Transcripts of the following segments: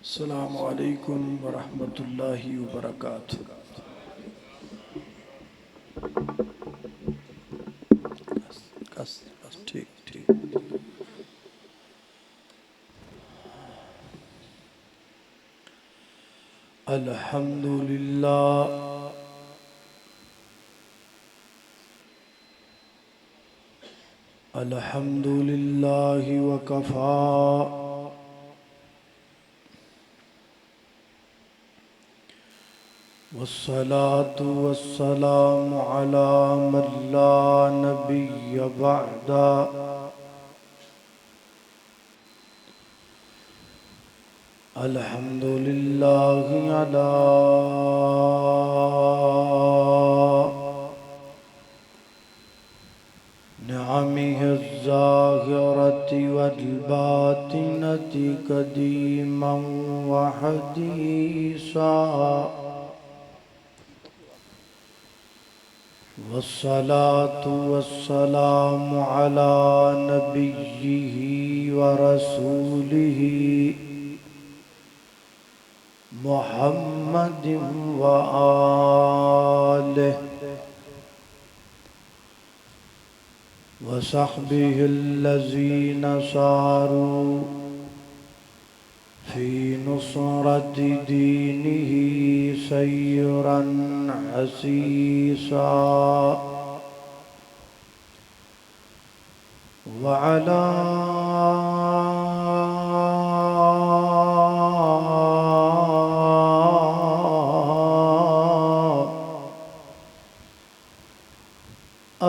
السلام علیکم ورحمۃ اللہ وبرکاتہ۔ بس ٹھیک ٹھیک۔ الحمد للہ الحمد للہ وکفا والصلاة والسلام على من لا نبي بعد الحمد لله على نعمه الظاهرة والباطنة قديما وحديثا والصلاة والسلام على نبيه ورسوله محمد وآله وصحبه الذين ساروا في نصرة دينه سيرا حسيسا وعلى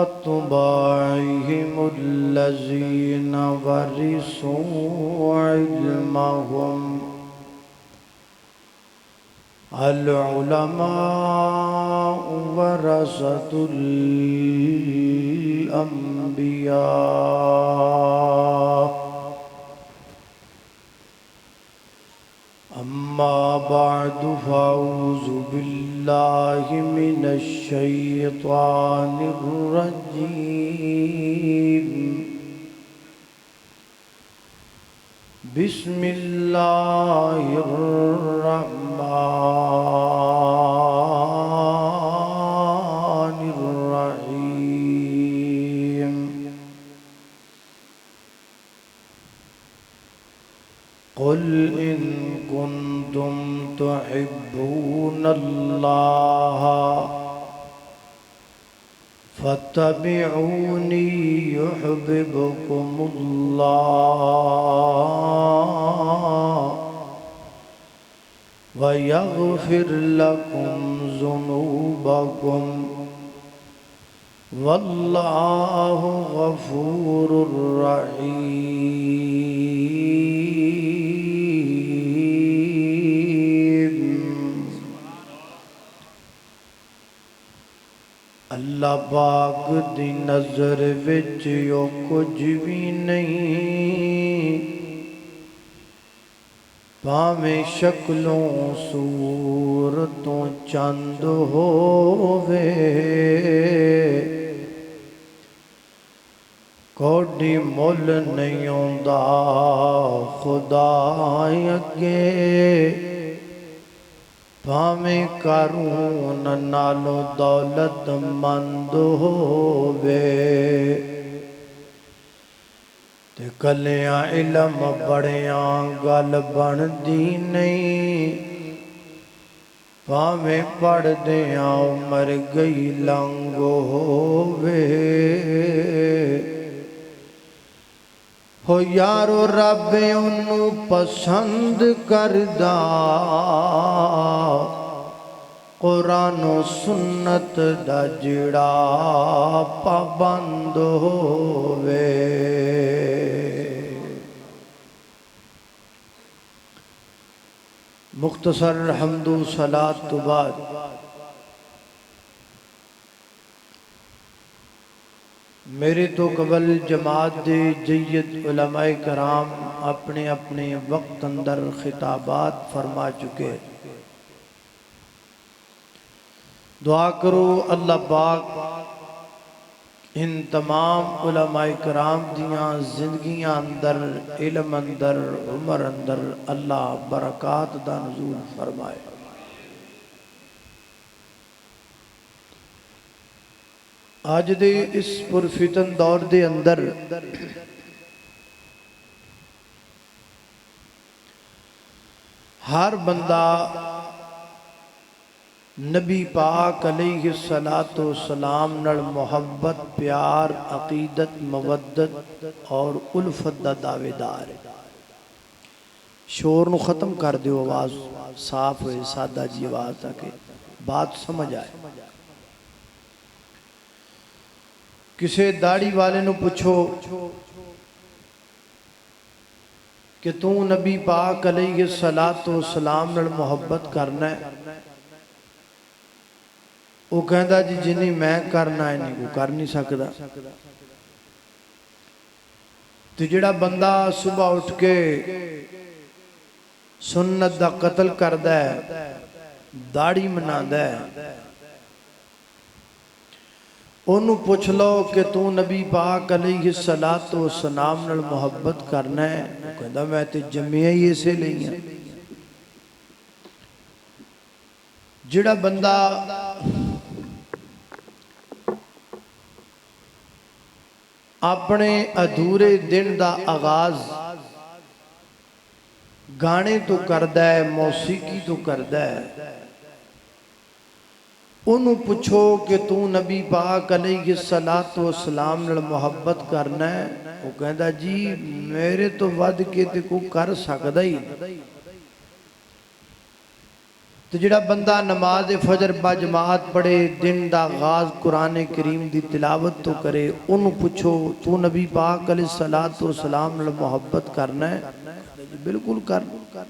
أتباعهم الذين ورثوا علمهم العلماء ورثة الأنبياء أما بعد فأعوذ بالله من الشيطان الرجيم بسم الله الرحمن الرحيم قل إن كنتم تحبون الله فاتبعوني يحببكم الله ويغفر لكم ذنوبكم والله غفور رحيم۔ اللہ پاک دی نظر وچ یو کچھ بھی نہیں، پاویں شکلوں صورتوں چند ہووے، کوئی مل نہیں ہوندا خدا اگے، پاویں قارون نالوں دولت مند ہووے، تے کلیاں علم بڑیاں گل بندی نہیں، پاویں پڑھ دیاں عمر گئی لنگ ہووے۔ ہو یارو رب انہوں پسند کردہ، قرآن و سنت دا جڑا پابند ہووے۔ مختصر حمد و صلاۃ تو بعد میرے تو قبل جماعت دے جید علماء کرام اپنے اپنے وقت اندر خطابات فرما چکے، دعا کرو اللہ پاک ان تمام علماء کرام دیاں زندگیاں اندر، علم اندر، عمر اندر اللہ برکات دا نزول فرمائے۔ آج دے اس پرفتن دور دے اندر ہر بندہ نبی پاک علیہ السلام نال محبت، پیار، عقیدت، مودت اور الفت دا دعوے دار ہے۔ شور نو ختم کر دیو، آواز صاف ہوئے، سادہ جی آواز تاکہ بات سمجھ آئے۔ کسے داڑھی والے نو پوچھو کہ تو نبی پاک علیہ السلام نال محبت کرنا ہے، وہ کہندا جی جنہیں میں کرنا ہے نہیں کو کر نہیں سکدا۔ تو جڑا بندہ صبح اٹھ کے سنت دا قتل کردا ہے، داڑھی مناندا ہے، انہوں پوچھ لو کہ تو نبی پاک علیہ السلام نال محبت کرنا ہے، وہ کہندا میں تے جمعیہ ہی اسے لئیاں۔ جڑا بندہ اپنے ادھورے دن دا آغاز گانے تو کردہ ہے، موسیقی تو کردہ ہے، انہوں پوچھو کہ تو نبی پاک علیہ السلام نال محبت کرنا ہے، وہ کہندا جی میرے تو ود کے تے کو کر سکدا ہی نہیں۔ تو جڑا بندہ نماز فجر با جماعت پڑھے، دن دا آغاز قرآن کریم دی تلاوت تو کرے، انہوں پوچھو تو نبی پاک علیہ السلام نال محبت کرنا ہے، بالکل کرنا۔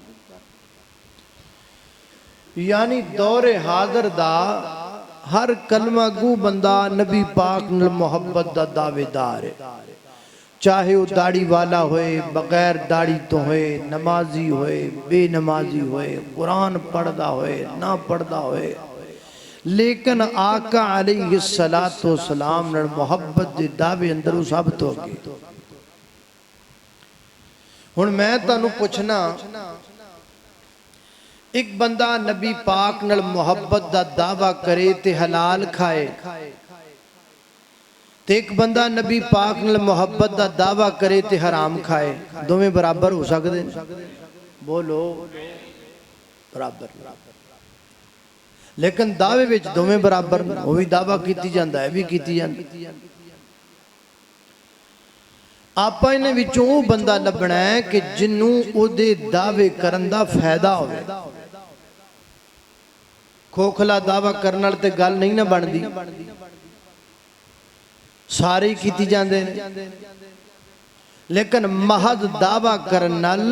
یعنی دور حاضر دا ہر کلمہ گو بندہ نبی پاک نال محبت دا دعوے دار ہے، چاہے وہ داڑھی والا ہوئے، بغیر داڑھی تو ہوئے، نمازی ہوئے، بے نمازی ہوئے، قرآن پڑھدا ہوئے، نہ پڑھدا ہوئے، لیکن آقا علیہ السلام نال محبت دے دعوے اندر وہ ثابت ہو گئی۔ ہن میں تانوں پوچھنا، ایک بندہ نبی پاک نال محبت دا دعویٰ کرے تے حلال کھائے، تے ایک بندہ نبی پاک نال محبت دا دعویٰ کرے تے حرام کھائے، دو میں برابر ہو سکتے ہیں؟ بولو برابر۔ لیکن دعوے وچ دو میں برابر، وہی دعویٰ کیتی جاندہ ہے بھی کیتی جاندہ۔ آپا انہیں وچوں بندہ لبنا ہے کہ جنوں او دے دعوے کرندہ فائدہ ہوئے۔ کھوکھلا دعویٰ کرنال تے گل نہیں نہ بن دی، سارے ہی کیتی جاندے ہیں، لیکن محض دعویٰ کرنال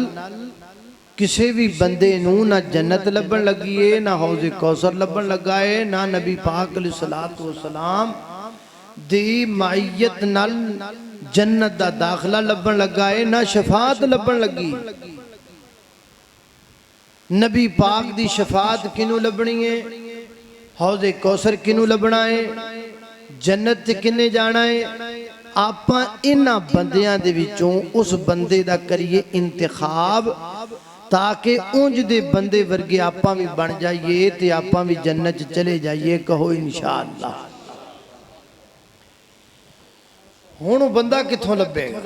کسی بھی بندے نو نہ جنت لبن لگیے، نہ حوض کوثر لبن لگائے، نہ نبی پاک علیہ السلام دی معیت نال جنت دا داخلہ لبن لگائے، نہ شفاعت لبن لگی۔ نبی پاک دی شفاعت کنو لبنی ہے، حوض کوثر کنو لبنا ہے، جنت کنے جانا ہے۔ آپاں انہ بندیاں دے وچوں اس بندے دا کریے انتخاب، تاکہ اونج دے بندے ورگے آپاں بھی بن جائیے تے آپاں بھی جنت چلے جائیے، کہو انشاءاللہ۔ ہونو بندہ کتھوں لبے گا؟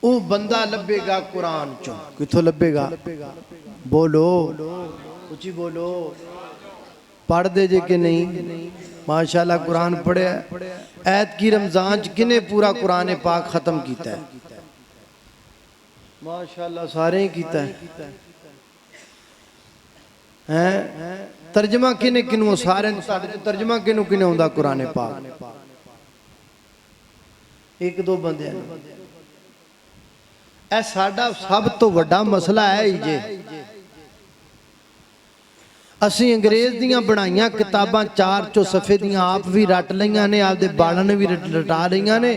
او بندہ لبے گا قرآن چوں۔ کتھوں لبے گا؟ بولو کچھ بولو، پڑھ دے جے کہ نہیں؟ ماشاءاللہ قرآن پڑھے ہے۔ ایت کی رمضان کنے پورا قرآن پاک ختم کیتا ہے؟ ماشاءاللہ سارے ہی کیتا ہے۔ ترجمہ کنے کنو سارے ترجمہ کنو کنے ہوندہ قرآن پاک؟ ایک دو بندے ہیں۔ اے ساڑھا سب تو وڈا مسئلہ ہے ہی جے، اسی انگریز دیاں بنائیاں کتاباں چار چو صفحے دیاں آپ بھی رٹ لیاں نے، آپ دے باڑاں بھی رٹا لیاں نے،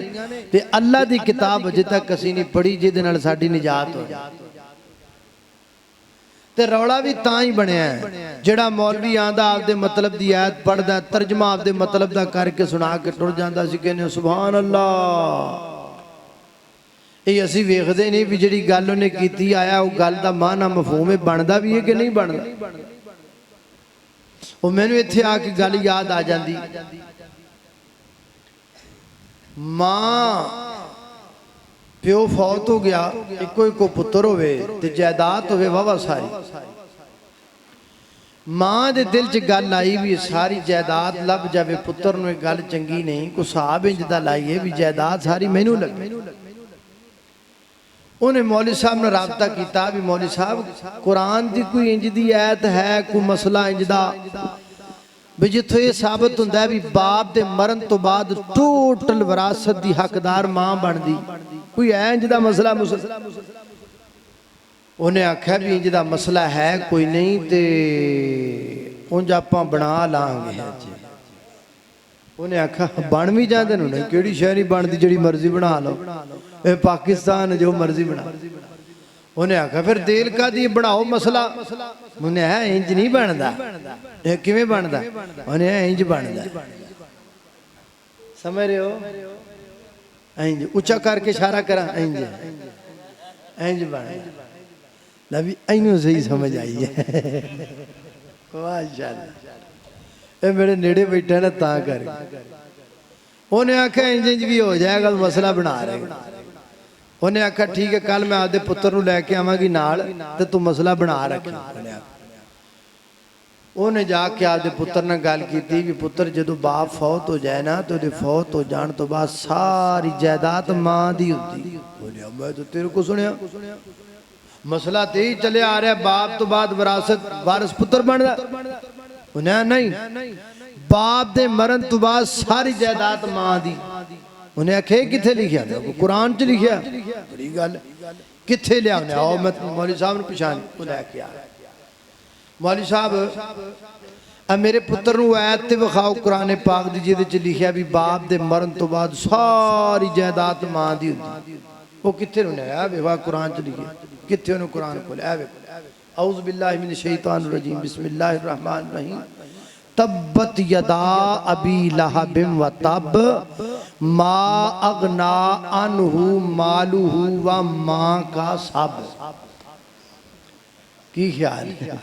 تے اللہ دی کتاب جے تک کسی نہیں پڑھی جے دے نال ساڈی نجات ہو۔ تے رولا بھی تاں ہی بنیا ہے جڑا مولوی آندا آپ دے مطلب دی آیت پڑھدا ترجمہ آپ دے مطلب دا کر کے سنا کے ٹر جاندا سی کہنے سبحان اللہ یہ اسی ویکھدے نہیں بھی جڑی گل انہیں کیتی آیا وہ گل دا معنی مفہوم بندا بھی ہے کہ نہیں بندا وہ مینوں ایتھے آ کے گل یاد آ جاندی ماں پیو فوت ہو گیا ایک پتر ہوئے تے جائیداد ہوئے واہ ساری ماں دے دل چ گل آئی بھی ساری جائیداد لب جاوے پتر نو گل چنگی نہیں کو صاحب انجدہ لائیے بھی جائیداد ساری مینوں لگے انہیں مولوی صاحب نے رابطہ کیتا بھی مولوی صاحب قرآن دی کوئی انج دی آیت ہے کوئی مسئلہ انجدہ بھی جتھو یہ ثابت ہوندہ ہے بھی باپ دے مرن تو بعد ٹوٹل وراثت دی حقدار ماں بن دی کوئی ہے انجدہ مسئلہ انہیں آکھا بھی انجدہ مسئلہ ہے کوئی نہیں تے انجا پاں بنا لانگے ہیں انہیں آکھا بان بھی جاندے انہیں کیڑی شہری بان دی جڑی مرضی بنا لو اے پاکستان جو مرضی بنا انہیں آکھا پھر دیل کا دی بناؤ مسئلہ انہیں ہے انج نہیں باندا کیویں باندا انہیں ہے انج باندا سمجھ رہے ہو انج اچھا کر کے اشارہ کرا انج باندا نبی اینوں صحیح سمجھ آئی ہے ماشاءاللہ اے میرے نیڑے بیٹھا نا تاں کر انہیں آکھا انج بھی ہو جائے گا مسئلہ بنا رہے گا انہیں آکھا ٹھیک ہے کل میں آدھے پتر نو لے کے آواں گی نال تے تو مسئلہ بنا رکھیں انہیں جا کے آدھے پتر نے گل کی تھی کہ پتر جدو باپ فوت ہو جائے نا تو دے فوت ہو جان تو بعد ساری جائیداد ماں دی ہوتی انہیں میں تو تیرے کو سنیا مسئلہ تے ہی چلے آ رہا ہے باپ تو بعد وراثت وارث پتر بن دا انہیں نہیں باپ دے مرن تو بعد ساری جائیداد ماں دی انہیں آکھے کتھے لکھیا دے قرآن چ لکھیا بڑی گل کتھے لیا انہیں آؤ میں مولوی صاحب نے پچھانی انہیں کیا مولوی صاحب میرے پتر نو آیت تے وخاؤ قرآن پاک دی جیدے چ لکھیا بھی باپ دے مرن تو بعد ساری جائیداد ماں دی ہوتی وہ کتھے انہیں آیا بے واہ قرآن چ لکھیا کتھے انہیں قرآن کو لیا اعوذ باللہ من الشیطان الرجیم بسم اللہ الرحمن الرحیم تبت یدا ابی لہب و تب ما اغنا عنہ مالہ و ما کا سب کی خیال ہے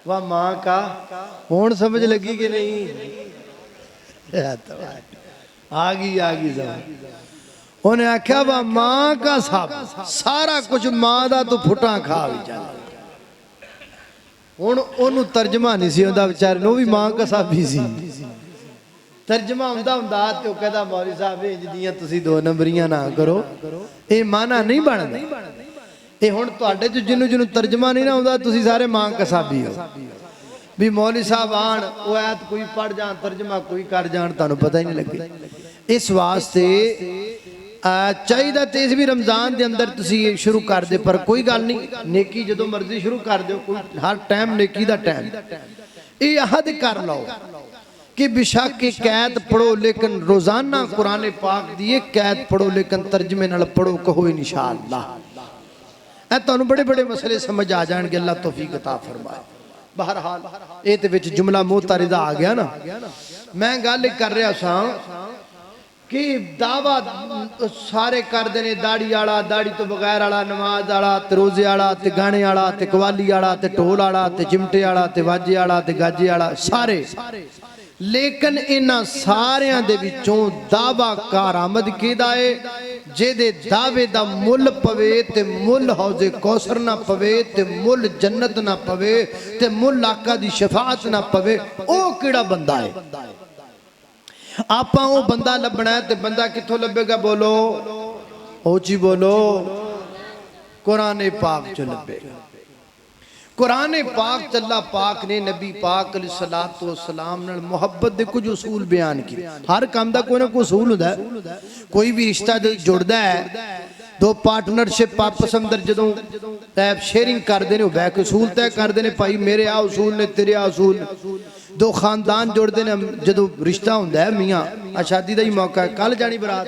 و ماں کا ہون سمجھ لگی کہ نہیں آگی سمجھ انہیں آکھا وہ ماں کا سب سارا کچھ ماں دا تو پھٹاں کھا بھی جانا انہوں ترجمہ نہیں سی ہوندہ بچارے نو بھی ماں کا سب بھی سی ترجمہ ہوندہ آتے ہو کہتا مولی صاحب انجدیاں تسی دو نمبریاں نہ کرو اے معنی نہیں بڑھنا اے ہون تو آٹے جو جنو ترجمہ نہیں نہ ہوندہ تسی سارے ماں کا سب بھی ہو بھی مولی صاحب آن وہ آیت کوئی پڑھ جان ترجمہ کوئی کر جان تانو پتہ ہی نہیں لگے اس واسطے چاہی دا تیز بھی رمضان دے اندر تسی شروع کر دے پر کوئی گل نہیں نیکی جدو مرضی شروع کر دے ہر ٹائم نیکی دا ٹائم یہ عہد کر لو کہ بشک ایک قید پڑھو لیکن روزانہ قرآن پاک دیئے قید پڑھو لیکن ترجمے نال پڑھو کہو انشاءاللہ اے تو انہوں بڑے بڑے مسئلے سمجھ آ جائیں گے اللہ توفیق عطا فرمائے بہرحال اے تے وچ جملہ معترضہ آ گیا نا میں گل کر رہا ساں کہ دعویٰ سارے کر دینے داڑی آڑا داڑی تو بغیر آڑا نماز آڑا تے روزے آڑا تے گانے آڑا تے قوالی آڑا تے ٹول آڑا تے چمٹے آڑا تے واجے آڑا تے گاجے آڑا سارے لیکن انہاں ساریاں دے وچوں دعویٰ کارآمد کی دائے جے دے دعوے دا مل پوے تے مل حوض کوثر نہ پوے تے مل جنت نہ پوے تے مل آقا دی شفاعت نہ پوے او کیڑا بندہ ہے آپاں وہ بندہ لبنا ہے تے بندہ کتھو لبے گا بولو اوچی بولو قرآن پاک جو لبے گا قرآن پاک اللہ پاک نے نبی پاک علیہ السلام نے محبت دے کچھ اصول بیان کی ہر کام دا کوئی نہ کوئی اصول ہوتا ہے کوئی بھی رشتہ جڑتا ہے دو پارٹنرشپ آپس اندر جدوں شیئرنگ کر دینے بیک اصول تے کر دینے پائی میرے آ اصول نے تیرے آ اصول دو خاندان جوڑ دینے جدوں رشتہ ہوندہ ہے میاں شادی دا ہی موقع ہے کل جانی برات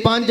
5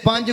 5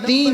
3,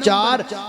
4,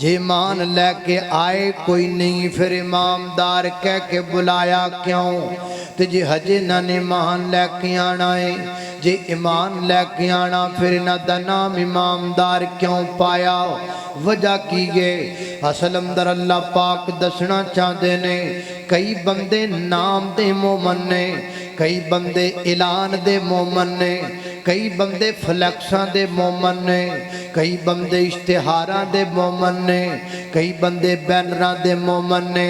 جے ایمان لے کے آئے کوئی نہیں پھر امامدار کہہ کے بلایا کیوں تے جے ہجے نہ ایمان لے کے آنا ہے جے ایمان لے کے آنا پھر نہ دا نام امامدار کیوں پایا وجہ کی گئے اصل اندر اللہ پاک دسنا چاہتے نے کئی بندے نام دے مومن نے کئی بندے اعلان دے مومن نے کئی بندے فلیکساں دے مومن نے کئی بندے اشتہاراں دے مومن نے کئی بندے بینراں دے مومن نے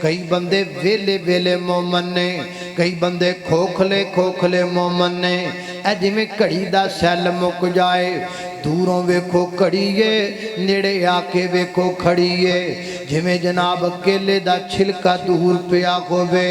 کئی بندے ویلے ویلے مومن نے کئی بندے کھوکھلے کھوکھلے مومن نے اے جی میں کڑی دا سیل مک جائے دوروں ویکھو کڑیے نیڑے آکے ویکھو کھڑیے جمیں جناب کیلے دا چھلکا دور پیا ہوئے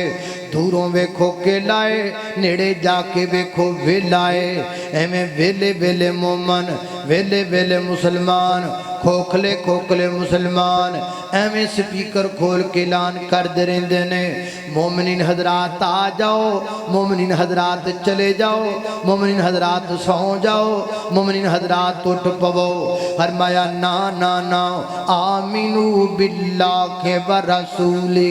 دوروں ویکھو کیلائے نیڑے جا کے ویکھو ویلائے ایمیں ویلے ویلے مومن ویلے ویلے مسلمان کھوکھلے کھوکھلے مسلمان ایمیں سپیکر کھول کے اعلان کر دے رہندے نے مومنین حضرات آ جاؤ مومنین حضرات چلے جاؤ مومنین حضرات سو جاؤ مومنین حضرات اٹھ پو فرمایا نا نا نا آمینو باللہ کے ورسولہ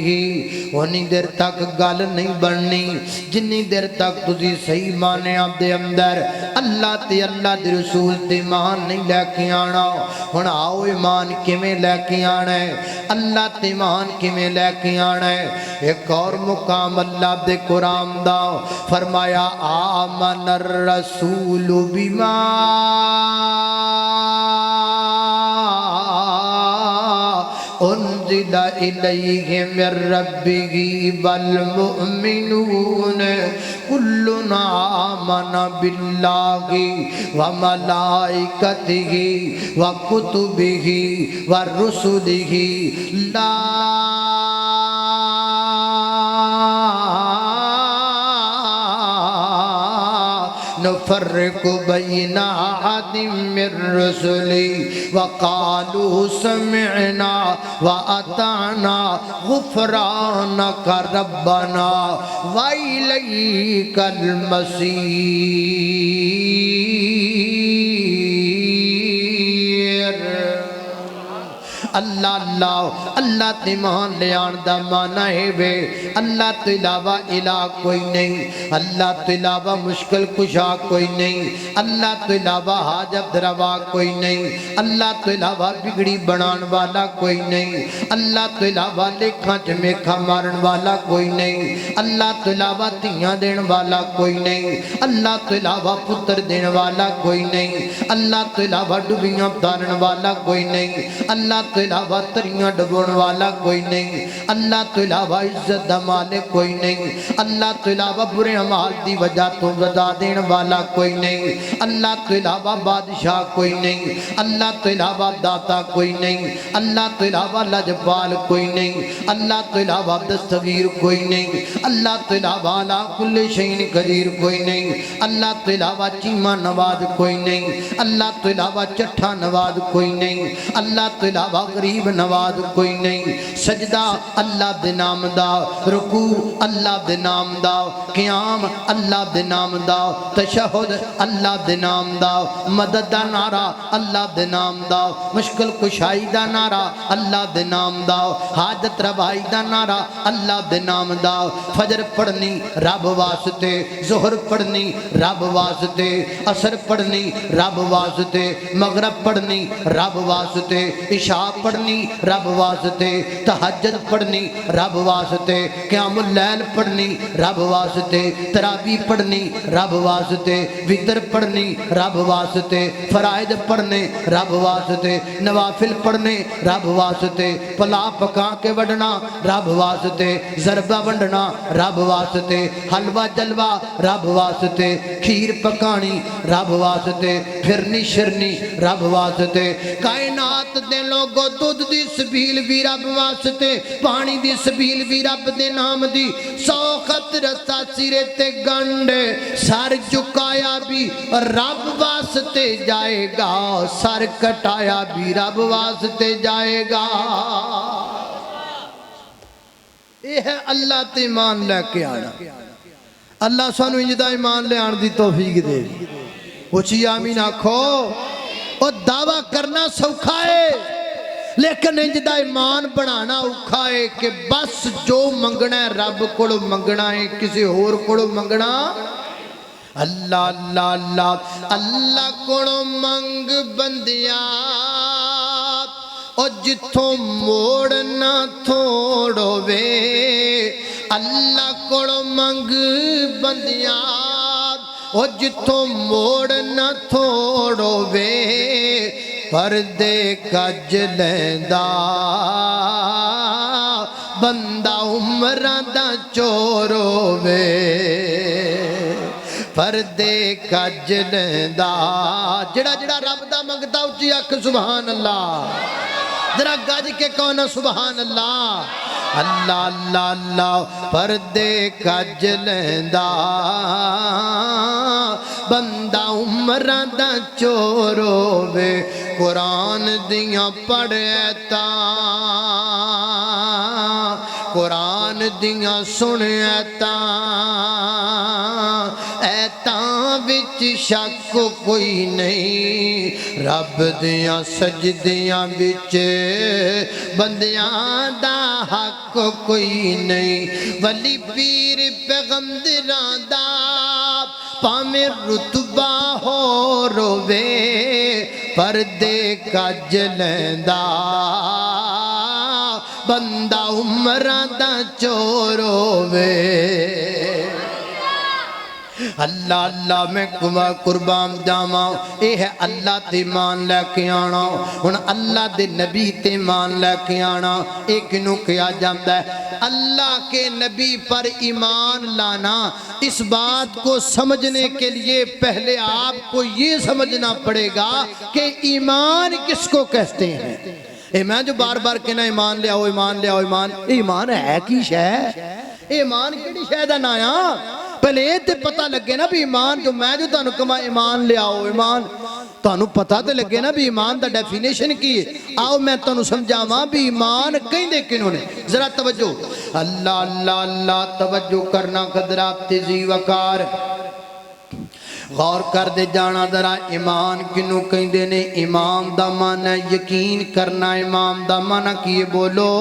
انی دیر تک گل نہیں بننی جنی دیر تک تسی صحیح مانے آپ دے اندر اللہ تے اللہ دے رسول تے ایمان نہیں لے کے آنا ہن آؤ ایمان کیویں لے کے آنا ہے اللہ تے ایمان کیویں لے کے آنا ہے ایک اور مقام اللہ دے قرآن دا فرمایا آمن الرسول بما انزل الیہ من ربہ والمؤمنون کلنا آمن باللہ وملائکتہ وکتبہ ورسلہ لا نفرق بین احد من رسلی وقالوا سمعنا واطعنا غفرانک ربنا والیک المصیر اللہ اللہ اللہ تے مان لے آن دا مانا ہے بے اللہ تو علاوہ الہ کوئی نہیں اللہ تو علاوہ مشکل کشا کوئی نہیں اللہ تو علاوہ حاجت روا کوئی نہیں اللہ تو علاوہ بگڑی بنان والا کوئی نہیں اللہ تو علاوہ لکھاں چمیکھا مارن والا کوئی نہیں اللہ تو علاوہ تیاں دین والا کوئی نہیں اللہ تو علاوہ پتر دین والا کوئی نہیں اللہ تو علاوہ ڈبیاں تارن والا کوئی نہیں اللہ تو علاوہ تریاں ڈبون والا کوئی نہیں اللہ تو علاوہ عزت دا مالک کوئی نہیں اللہ تو علاوہ برے عمال دی وجہ تو ودا دین والا کوئی نہیں اللہ تو علاوہ بادشاہ کوئی نہیں اللہ تو علاوہ داتا کوئی نہیں اللہ تو علاوہ لجپال کوئی نہیں اللہ تو علاوہ دستگیر کوئی نہیں اللہ تو علاوہ لا کل شین قدیر کوئی نہیں اللہ تو علاوہ چیمہ نواز کوئی نہیں اللہ تو علاوہ چٹھا نواز کوئی نہیں اللہ تو علاوہ غریب نواز کوئی نہیں سجدہ اللہ دے نام دا رکوع اللہ دے نام دا قیام اللہ دے نام دا تشہد اللہ دے نام دا مدد دا نعرہ اللہ دے نام دا مشکل کشائی دا نعرہ اللہ دے نام دا حاجت روائی دا نعرہ اللہ دے نام دا فجر پڑھنی رب واسطے ظہر پڑھنی رب واسطے عصر پڑھنی رب واسطے مغرب پڑھنی رب واسطے عشاء پڑھنی رب واسطے تہجد پڑھنی رب واسطے قیام اللیل پڑھنی رب واسطے تراویح پڑھنی رب واسطے وتر پڑھنی رب واسطے فرائض پڑھنے رب واسطے نوافل پڑھنے رب واسطے پلا پکا کے وڈنا رب واسطے ضربہ ونڈنا رب واسطے حلوہ جلوہ رب واسطے کھیر پکانی رب واسطے پھرنی شرنی رب واسطے کائنات دے لوگو دودھ دی سبیل بھی رب واسطے پانی دی سبیل بھی رب دے نام دی سو خط رستہ سرے تے گنڈے سر چکایا بھی رب واسطے جائے گا سر کٹایا بھی رب واسطے جائے گا یہ ہے اللہ تے ایمان لے کے آنا اللہ سانو انجدہ ایمان لے آن دی توفیق دے اچھی آمین آکھو اور دعویٰ کرنا سوکھائے لیکن انج دا ایمان بنانا اوکھا ہے کہ بس جو منگنا ہے رب کو منگنا ہے، کسی اور کو منگنا۔ اللہ اللہ اللہ اللہ کو منگ بندیا او جتھوں موڑ نہ تھوڑو وے، اللہ کو منگ بندیا او جتھوں موڑ نہ تھوڑو وے، پردے کج لیندا بندہ عمرہ دا چور ہووے، پردے کج لیندا جڑا جڑا رب دا منگدا اچھی آکھ سبحان اللہ، ذرا گج کے کہنا سبحان اللہ۔ اللہ اللہ اللہ پردے کج لیندا بندہ عمرہ دا چور ہووے، قرآن دیاں پڑھتا قرآن دیاں سنتا ایتاں وچ شک کوئی نہیں، رب دیاں سجدیاں وچ بندیاں دا حق کوئی نہیں، ولی پیر پیغمبراں دا پامیں رتبہ ہو روے، پردے کج لیندا بندہ عمرہ دا چور ہووے۔ اللہ اللہ میں قربان جاواں، اے ہے اللہ تے مان لے کے آنا، ہن اللہ دے نبی تے مان لے کے آنا، اے کنوں کیا جاندا ہے؟ اللہ کے نبی پر ایمان لانا، اس بات کو سمجھنے کے لیے پہلے آپ کو یہ سمجھنا پڑے گا کہ ایمان کس کو کہتے ہیں۔ اے میں جو بار بار کہنا ایمان لے آؤ ایمان لے آؤ ایمان، ایمان ہے کی شے؟ ایمان کیڑی شے دا نایا؟ پہلے یہ تے پتہ لگے نا بھی ایمان جو میں جو تانوں کہاں ایمان لے آؤ ایمان، تانوں پتہ تے لگے نا بھی ایمان دا ڈیفینیشن کی ہے۔ آؤ میں تانوں سمجھاواں بھی ایمان کہیں دے کنوں نے، ذرا توجہ اللہ اللہ اللہ توجہ کرنا قدرات تیزی وقار غور کر دے جانا ذرا، ایمان کنوں کہیں دے نے؟ ایمان دا معنی یقین کرنا، ایمان دا معنی کیے بولو؟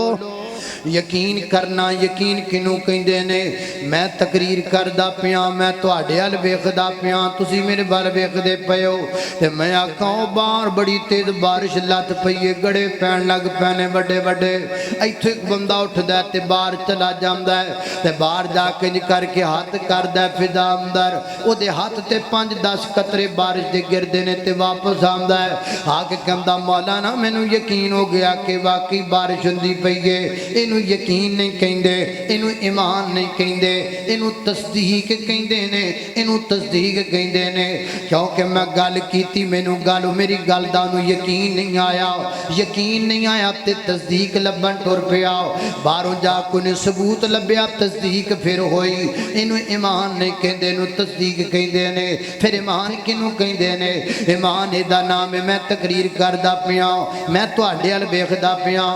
یقین کرنا، یقین کنوں کہیں دے نے؟ میں تقریر کردہ پیاں، میں تواڈے ال ویکھدا پیاں، تسی میرے بال ویکھدے پئے ہو، تے میں آکھاں باہر بڑی تیز بارش لت پئی ہے، گڑے پین لگ پینے بڑے بڑے، ایتھوں ایک بندہ اٹھدا ہے تے باہر چلا جاندا ہے، تے باہر جا کے کر کے ہاتھ کردا ہے فضا اندر، او دے ہاتھ تے 5-10 قطرے بارش دے گردے نے تے واپس آندا ہے، آ کے کہندا مولانا مینوں یقین ہو گیا کہ واقعی بارش ہوندی پئی ہے۔ اینوں یقین نہیں کہندے، اینوں ایمان نہیں کہندے، اینوں تصدیق کہندے نے، اینوں تصدیق کہندے نے، کیونکہ میں گل کیتی مینوں گل میری گل دا انہوں یقین نہیں آیا، یقین نہیں آیا تے تصدیق لبن ٹر پیا، باہروں جا کوئی ثبوت لبیا تصدیق پھر ہوئی، اینوں ایمان نہیں کہندے، اینوں تصدیق کہندے نے۔ پھر ایمان کنوں کہندے نے؟ ایمان دا نام ہے، میں تقریر کردہ پیا، میں تواڈے ال ویکھدا پیا،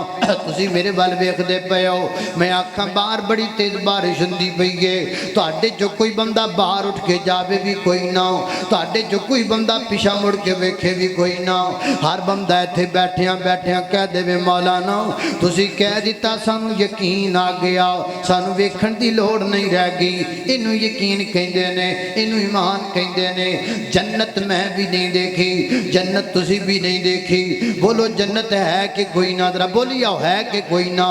تسی میرے ول ویکھدے پئے ہو، میں آکھاں باہر بڑی تیز بارش ہوندی پئی ہے، تواڈے جو کوئی بندہ باہر اٹھ کے جاوے بھی کوئی نہ، تواڈے جو کوئی بندہ پیچھے مڑ کے ویکھے بھی کوئی نہ، ہر بندہ ایتھے بیٹھیاں بیٹھیاں کہہ دے وے مولانا تسی کہہ دیتا سانوں یقین آ گیا، سانوں ویکھن دی لوڑ نہیں رہ گئی۔ اینوں یقین کہندے نے، اینوں ایمان کہندے نے۔ جنت میں بھی نہیں دیکھی، جنت تسی بھی نہیں دیکھی، بولو جنت ہے کہ کوئی نہ؟ ذرا بولی آؤ ہے کہ کوئی نہ؟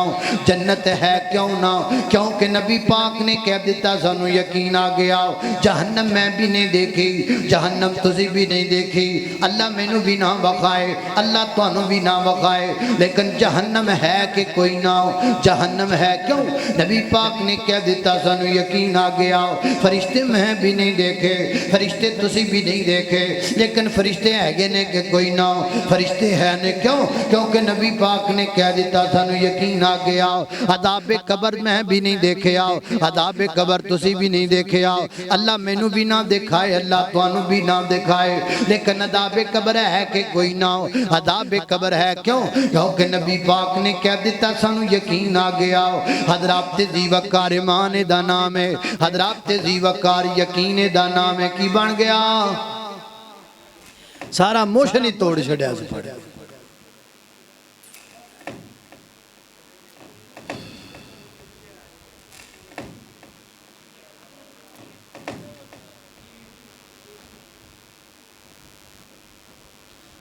جنت ہے کیوں نہ؟ کیونکہ نبی پاک نے کہہ دیتا سانوں یقین آ گیا۔ جہنم میں بھی نہیں دیکھی، جہنم تسی بھی نہیں دیکھی، اللہ مینوں بھی نہ بخائے، اللہ تانوں بھی نہ بخائے، لیکن جہنم ہے کہ کوئی نہ؟ جہنم ہے کیوں؟ نبی پاک نے کہہ دیتا سانوں یقین آ گیا۔ فرشتے میں بھی نہیں دیکھے، فرشتے تسی بھی نہیں دیکھے، لیکن فرشتے ہے نے کہ کوئی نہ؟ فرشتے ہے نے کیوں؟ کیونکہ نبی پاک نے کہہ دیتا سانوں یقین آ گیا۔ عذاب قبر میں بھی نہیں دیکھے آؤ، عذاب قبر تسی بھی نہیں دیکھے آؤ، اللہ مینوں بھی نہ دکھائے، اللہ توانوں بھی نہ دکھائے، لیکن عذاب قبر ہے کہ کوئی نہ؟ عذاب قبر ہے کیوں؟ کیونکہ نبی پاک نے کہہ دیتا سانوں یقین آ گیا۔ حضرات ذی وقار ایمان دا نام ہے، حضرات ذی وقار یقین دا نام ہے، کی بن گیا؟ سارا موشن ہی توڑ چھڑیا سے پڑھیا۔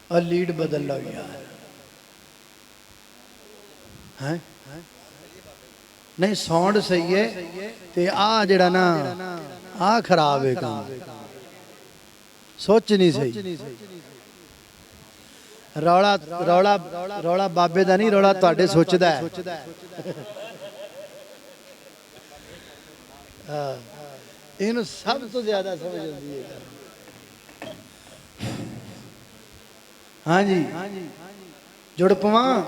اور لیڈ بدل لو یار ہیں نہیں ساؤنڈ صحیح ہے تے جڑا نا خراب ہے کام سوچ نہیں صحیح رولا رولا رولا بابے دا نہیں رولا تواڈے سوچدا ہے اینو سب تو زیادہ سمجھ آندی ہے ہاں جی جڑ پواں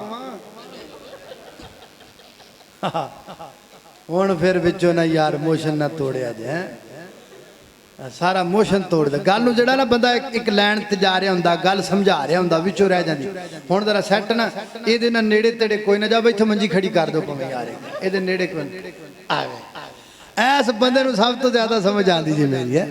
ہن پھر وچوں نہ یار موشن نہ توڑیا جائے سارا موشن توڑ دے گل نو جڑا نا بندہ ایک لائن تے جا رہا ہوندا گل سمجھا رہا ہوندا وچوں رہ جاندی ہن ذرا سیٹ نا اے دے نال نیڑے تیڑے کوئی نہ جا ایتھے منجی کھڑی کر دو پویں یار اے دے نیڑے کوئی آوے ایس بندے نو سب تو زیادہ سمجھ آندی جی میری ہے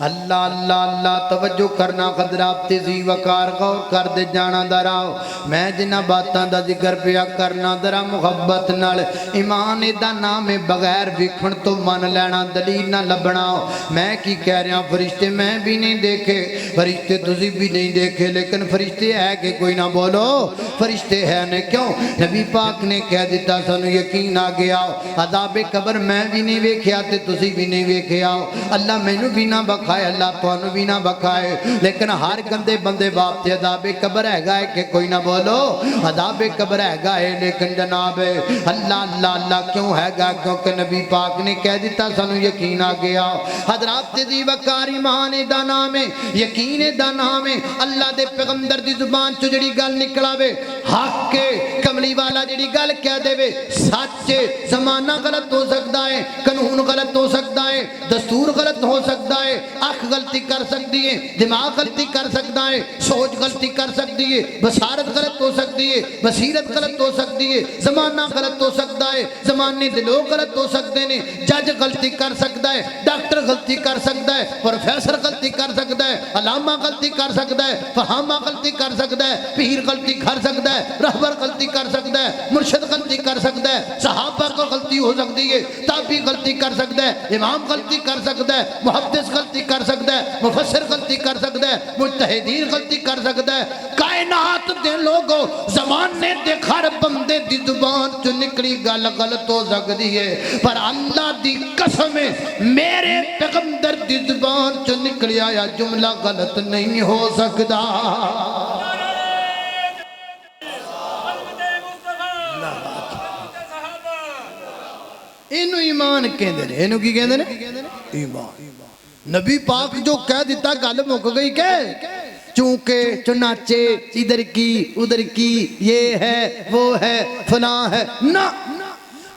اللہ اللہ اللہ توجہ کرنا قدرات تیزی وقار غور کر دے جانا دراؤ میں جنہ باتاں دا ذکر پیا کرنا درا محبت نال ایمان دا نام بغیر ویکھن تو من لینا دلیل نہ لبنا میں کی کہہ رہا فرشتے میں بھی نہیں دیکھے فرشتے تسی بھی نہیں دیکھے لیکن فرشتے ہے کہ کوئی نہ بولو فرشتے ہے نے کیوں نبی پاک نے کہہ دیتا سانو یقین آ گیا عذاب قبر میں بھی نہیں ویکھیا تے تسی بھی نہیں ویکھیا اللہ مینوں بھی نہ بخائے اللہ تانوں بھی نہ بخائے لیکن ہر گندے بندے باپ تے عذاب قبر ہے گا کہ کوئی نہ بولو عذاب قبر ہے گا لیکن جناب اللہ اللہ اللہ کیوں ہے گا کیونکہ نبی پاک نے کہہ دیتا سانو یقین آ گیا حضرات دی وقار ایمان دا نام ہے یقین دا نام ہے اللہ دے پیغمبر دی زبان چ جڑی گل نکلاوے حق کملی والا جڑی گل کہہ دے سچ زمانہ غلط ہو سکتا ہے قانون غلط ہو سکتا ہے دستور غلط ہو سکتا ہے آنکھ غلطی کر سکتی ہے دماغ غلطی کر سکتا ہے سوچ غلطی کر سکتی ہے بصارت غلط ہو سکتی ہے بصیرت غلط ہو سکتی ہے زمانہ غلط ہو سکتا ہے زمانے دے لوگ غلط ہو سکتے ہیں جج غلطی کر سکتا ہے ڈاکٹر غلطی کر سکتا ہے پروفیسر غلطی کر سکتا ہے علامہ غلطی کر سکتا ہے فہامہ غلطی کر سکتا ہے پیر غلطی کر سکتا ہے رہبر غلطی کر سکتا ہے مرشد غلطی کر سکتا ہے صحابہ کو غلطی ہو سکتی ہے تابعی غلطی کر سکتا ہے امام غلطی کر سکتا ہے محدث غلطی کر سکتا ہے مفسر غلطی کر سکتا ہے مجتہدین غلطی کر سکتا ہے کائنات دے لوگوں زمانے دے ہر بندے دی زبان جو نکلی گل غلط ہو سکتی ہے پر اللہ دی قسم میرے پیغمبر دی زبان جو نکلی آیا جملہ غلط نہیں ہو سکتا اینو ایمان کہندے نے اینو کی کہندے نے ایمان نبی پاک جو کہہ دیتا گل مک گئی کہ چونکہ چنانچہ ادھر کی ادھر کی یہ ہے وہ ہے فلاں ہے نہ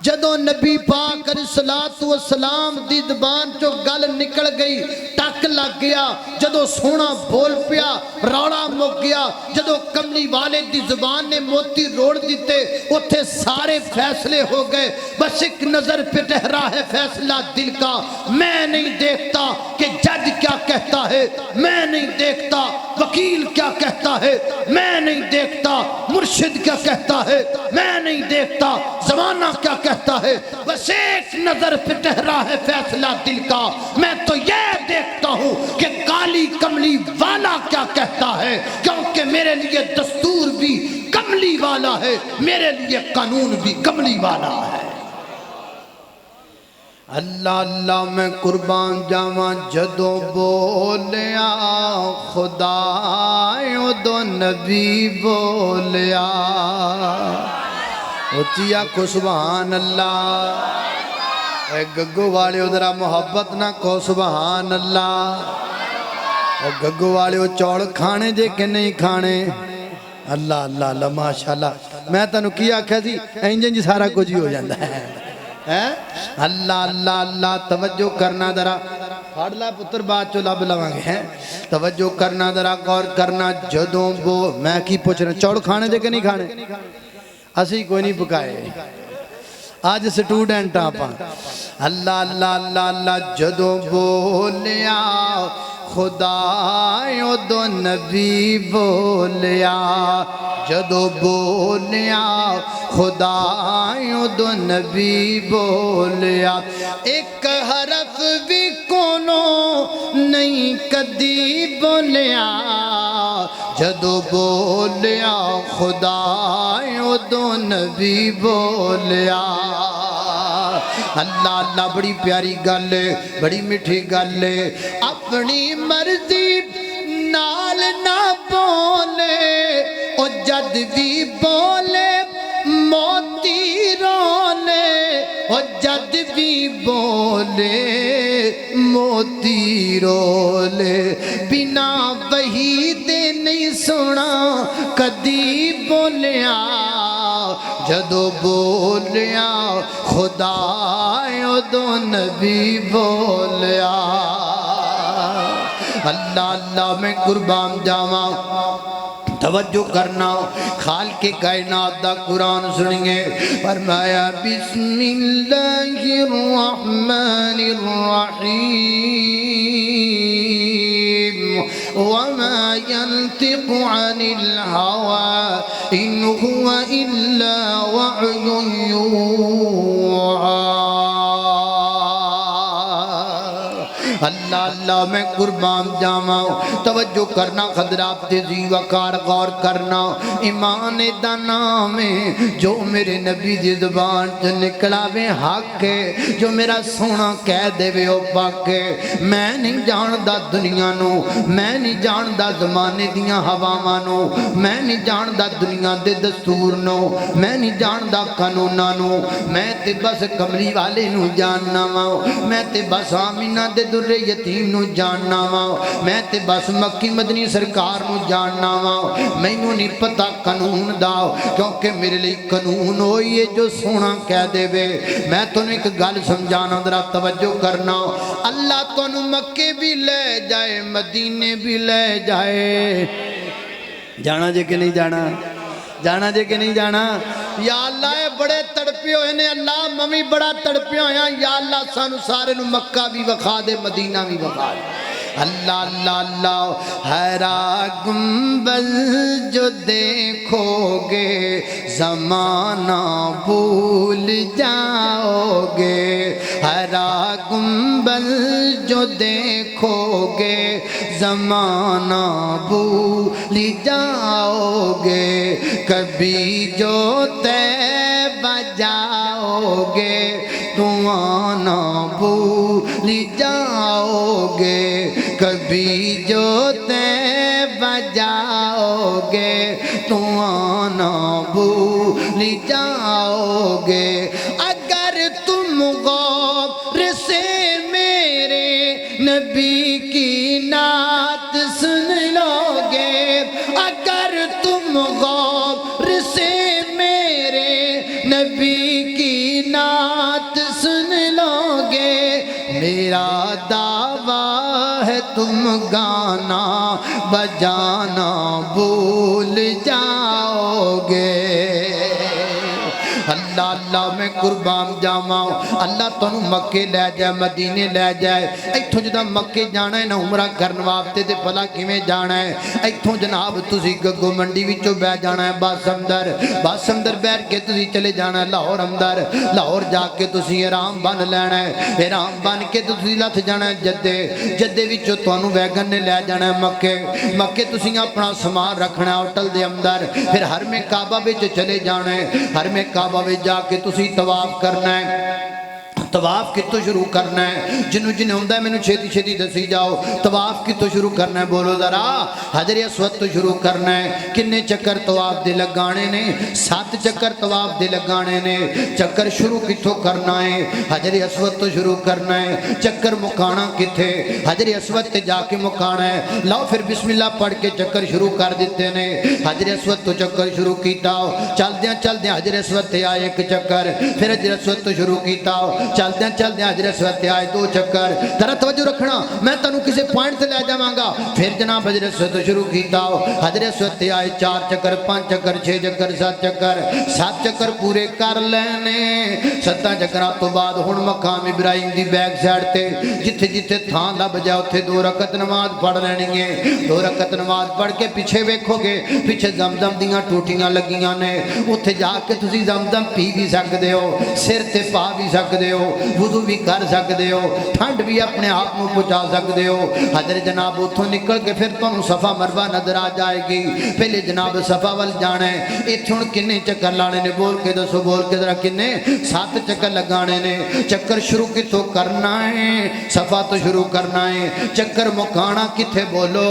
جدو نبی پاک علیہ السلام دی زبان چو گل نکل گئی ٹک لگ گیا جدو سونا بول پیا روڑا مک گیا جدو کملی والے دی زبان نے موتی روڑ دیتے اتھے سارے فیصلے ہو گئے بس ایک نظر پہ ٹہرا ہے فیصلہ دل کا میں نہیں دیکھتا کہ جج کیا کہتا ہے میں نہیں دیکھتا وکیل کیا کہتا ہے میں نہیں دیکھتا مرشد کیا کہتا ہے میں نہیں دیکھتا زمانہ کیا کہتا ہے بس ایک نظر پہ ٹہرا ہے فیصلہ دل کا میں تو یہ دیکھتا ہوں کہ کالی کملی والا کیا کہتا ہے کیونکہ میرے لیے دستور بھی کملی والا ہے میرے لیے قانون بھی کملی والا ہے اللہ اللہ میں قربان جاواں جدو بولیا خدا دو نبی بولیا اچیا کو سبحان اللہ اے گگو والے ادھرا محبت نہ کو سبحان اللہ اے گگو والے چوڑ کھانے جے کہ نہیں کھانے اللہ اللہ اللہ ماشاءاللہ میں تنو کیا کہا سی انجن جی سارا کچھ ہی ہو جاندہ ہے اللہ اللہ اللہ توجہ کرنا درا پھاڑ لا پتر بات چو لب لوانگے ہیں توجہ کرنا درا غور کرنا جدوں بو میں کی پوچھ رہا چوڑ کھانے جے کہ نہیں کھانے اسی کوئی نہیں پکائے آج سٹوڈنٹ آپا اللہ اللہ اللہ اللہ جدوں بولیا خدا دو نبی بولیا جدو بولیا خدا دو نبی بولیا ایک حرف بھی کونوں نہیں کدی بولیا جدو بولیا خدا ادو نبی بولیا اللہ اللہ بڑی پیاری گل ہے بڑی میٹھی گل ہے اپنی مرضی نال نہ بولے او جد بھی بولے موتی رولے او جد بھی بولے موتی رولے بنا وحی دے نہیں سنا کدی بولیا جدو بولیا خدا ادو نبی بولیا اللہ اللہ میں قربان جاواں توجہ کرنا خالق کائنات دا قرآن سنیں فرمایا بسم اللہ الرحمن الرحیم وما ينطق عن الهوى إن هو إلا وحي يوحى اللہ اللہ میں قربان جاواں توجہ کرنا خضرات تیزی وقار غور کرنا ایمان دا نام ہے جو میرے نبی دی زبان سے نکلا وے حق ہے جو میرا سونا کہہ دے وے او پاک ہے میں نہیں جاندا دنیا نو میں نہیں جاندا زمانے دیاں ہواواں نو میں نہیں جاندا دنیا دے دستور نو میں نہیں جاندا قانوناں نو میں تے بس کملی والے نو جاننا وا میں تے بس آمینہ دے در یتیم نو جاننا وا میں تے بس مکی مدنی سرکار نو جاننا وا مینوں نہیں پتہ قانون دا کیونکہ میرے لیے قانون ہوئی ہے جو سونا کہہ دے وے میں تانوں ایک گل سمجھانا ذرا توجہ کرنا اللہ تانوں مکے بھی لے جائے مدینے بھی لے جائے جانا جے کہ نہیں جانا جانا جے کہ نہیں جانا یا اللہ اے بڑے تڑپے ہوئے نے اللہ ممی بڑا تڑپے ہوئے ہیں یا اللہ سانو سارے نو مکہ بھی وکھا دے مدینہ بھی وکھا دے اللہ اللہ اللہ ہرا گنبد جو دیکھو گے زمانہ بھول جاؤ گے ہرا گنبد جو دیکھو گے زمانہ بھول جاؤ گے کبھی جو طیبہ جاؤ گے تو آنا بھول جاؤ گے کبھی جو طیبہ جاؤ گے تو آنا بھول جاؤ گے اگر تم غور سے میرے نبی کی نعت سن لو گے اگر تم غور سے میرے نبی کی نعت سن لو گے میرا دعویٰ ہے تم گانا بجانا بھول جاؤ گے اللہ اللہ میں قربان جاواں اللہ تانوں مکے لے جائے مدینے لے جائے ایتھوں جدا مکے جانا ہے نا عمرہ کرن واسطے تے بھلا کیویں جانا ہے ایتھوں جناب تسی گگو منڈی وچوں بہ جانا ہے بس اندر بیٹھ کے تسی چلے جانا ہے لاہور جا کے تسی احرام بن لینا ہے احرام بن کے تسی لتھ جانا ہے جدے وچوں تانوں ویگن نے لے جانا ہے مکے تسی اپنا سامان رکھنا ہے ہوٹل دے اندر پھر حرم کعبہ وچ چلے جانا ہے حرم کعبہ جا کے تسی طواف کرنا ہے طواف کتوں شروع کرنا ہے جنہوں ہوندہ ہے میں چھیتی چھیتی دسی جاؤ طواف کتوں شروع کرنا ہے بولو ذرا حجر اسود تو شروع کرنا ہے کنے چکر طواف دے لگانے نے 7 چکر طواف دے لگانے نے چکر شروع کتوں کرنا ہے حجر اسود تو شروع کرنا ہے چکر مکانا کتھے حجر اسود تے جا کے مکانا ہے لاؤ پھر بسم اللہ پڑھ کے چکر شروع کر دیتے نے حجر اسود تو چکر شروع کیتا ہو چل دیاں حجر اسود تے آئے ایک چکر پھر حجر اسود تو شروع کیتا ہو چل دیاں حجر اسود تے آئے 2 چکر ذرا توجہ رکھنا میں تانوں کسی پوائنٹ تے لے جاواں گا پھر جناب حجر اسود تو شروع کیتا ہو حجر اسود تے آئے 4 چکر 5 چکر 6 چکر 7 چکر پورے کر لینے 7 چکراں تو بعد ہن مقام ابراہیم دی بیک سائیڈ تے جتھے جتھے تھان لب جائے اوتھے 2 رکعت نماز پڑھ لینی ہے 2 رکعت نماز پڑھ کے پیچھے ویکھو گے پیچھے زمزم دیاں ٹوٹیاں لگیاں نے اوتھے جا کے تسی زمزم پی بھی سکدے ہو سر تے پا بھی سکدے ہو ہو وضو بھی کر سکتے ہو ٹھنڈ بھی اپنے آپ کو پہنچا سکتے ہو حضرت جناب اتوں نکل کے پھر تمہیں صفا مروہ نظر آ جائے گی پہلے جناب صفا وال جانا ہے اتوں کنے چکر لانے نے بول کے دسو بول کے ذرا کنے 7 چکر لگانے نے چکر شروع کتوں کرنا ہے صفا تو شروع کرنا ہے چکر مکانا کتھے بولو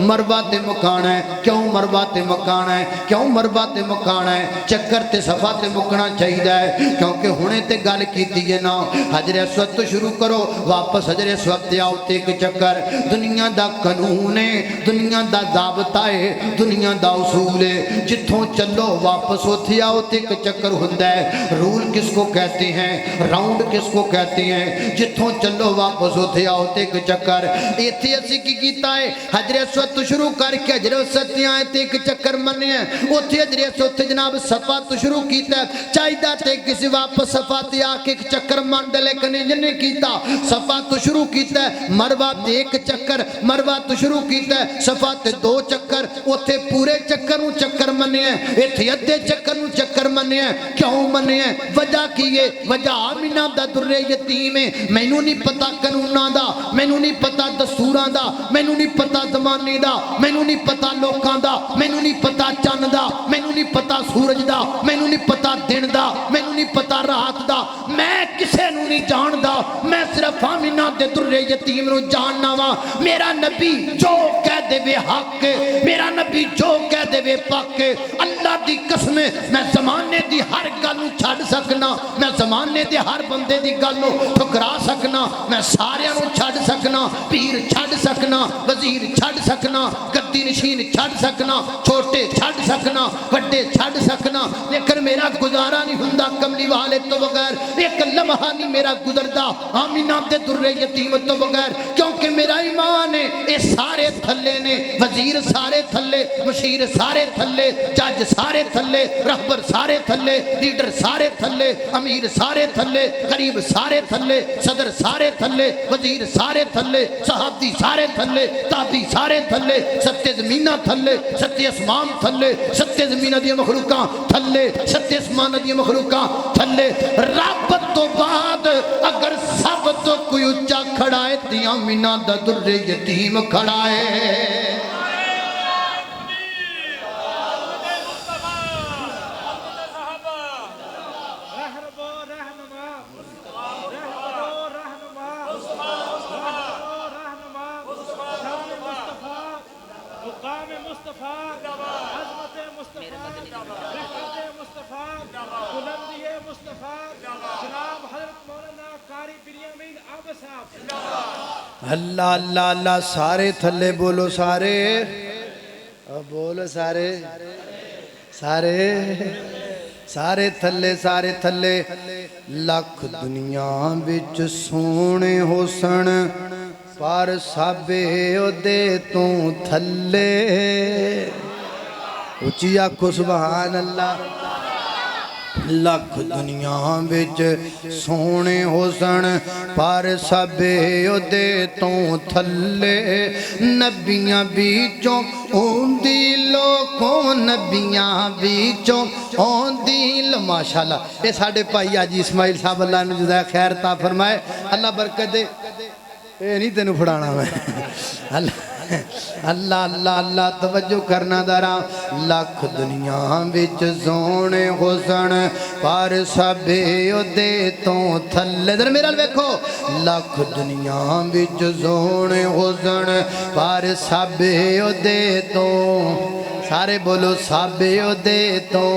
مروہ تے مکانا ہے کیوں مروہ تے مکانا ہے کیوں مروہ تے مکانا ہے چکر تے صفا تے مکنا چاہیے ہے کیونکہ ہونے تے گل کیتی ہے نا حجر اسود تو شروع کرو واپس حجر اسود تے آؤ تے ایک چکر دنیا دا قانون ہے دنیا دا ضابطہ ہے دنیا دا اصول ہے جتھوں چلو واپس ہوتے آؤ تے ایک چکر ہوتا ہے رول کس کو کہتے ہیں راؤنڈ کس کو کہتے ہیں جتھوں چلو واپس ہوتے آؤ تے ایک چکر ایتھے اسی کی کیتا ہے حجر اسود تو شروع کر کے حجر اسود تے آئے تے ایک چکر مننے ہیں اوتھے حجر اسود تے جناب صفا تو شروع کیتا ہے چاہیدہ تے کسی واپس صفا تے آ کے ایک چکر مان دے لیکن جنہیں کیتا صفا تو شروع کیتا ہے مروہ تے ایک چکر مروہ تو شروع کیتا ہے صفا تے 2 چکر اوتھے پورے چکر نوں چکر مننے ہیں ایتھے ادھے چکر نوں چکر مننے ہیں کیوں مننے ہیں وجہ کی ہے وجہ آمینہ دا در یتیم ہے مینوں نہیں پتا قانوناں دا مینوں نہیں پتا دستوراں دا مینوں نہیں پتا زمانے دا مینوں نہیں پتا لوکاں دا مینوں نہیں پتا چند دا مینوں نہیں پتا سورج دا مینوں نہیں پتا دن دا مینوں نہیں پتا رات دا میں کسے نوں نہیں جاندا میں صرف آمینہ دے در یتیم نوں جاننا وا میرا نبی جو کہہ دے وے حق میرا نبی جو کہہ دے وے پاک اللہ دی قسم میں زمانے دی ہر گل نوں چھڈ سکنا میں زمانے دے ہر بندے دی گل نوں ٹھکرا سکنا میں سارے نوں چھڈ سکنا پیر چھڈ سکنا وزیر چھڈ سکنا گدی نشین چھڈ سکنا چھوٹے چھڈ سکنا وڈے چھڈ سکنا لیکن میرا گزارا نہیں ہوندا کملی والے تو بغیر ایک لمحہ نہیں میرا گزردا آمینہ دے در یتیم تو بغیر کیونکہ میرا ایمان ہے اے سارے تھلے نے وزیر سارے تھلے مشیر سارے تھلے جج سارے تھلے رہبر سارے تھلے لیڈر سارے تھلے امیر سارے تھلے غریب سارے تھلے صدر سارے تھلے وزیر سارے تھلے صحابی سارے تھلے تابی سارے تھلے ستے زمینہ تھلے ستے اسمان تھلے ستے زمینہ دی مخلوقاں تھلے ستے اسمان دی مخلوقاں تھلے رب تو بعد اگر سب تو کوئی اچھا کھڑا ہے دیا مینہ دا در یتیم کھڑا ہے اللہ اللہ اللہ سارے تھلے بولو سارے بولو سارے سارے سارے تھلے لکھ دنیا بچ سونے حسن پر سابے دے تو تھلے اچھی آکھو سبحان اللہ لکھ دنیا بچ سونے حسن پر سبے دے تو تھلے نبیاں بیچوں اوندی لوکوں نبیاں بیچوں اوندی ماشاءاللہ یہ ساڑھے پائی آجی اسماعیل صاحب اللہ نے جزائے خیر تا فرمائے اللہ برکت دے اے نہیں تینوں پھڑانا میں اللہ اللہ اللہ توجہ کرنا دارا لکھ دنیا بچ سونے حسن پر سبے دے تو تھلے در میرا ویکھو لکھ دنیا بچ سونے حسن پر سبے دے تو سارے بولو سابے دے تو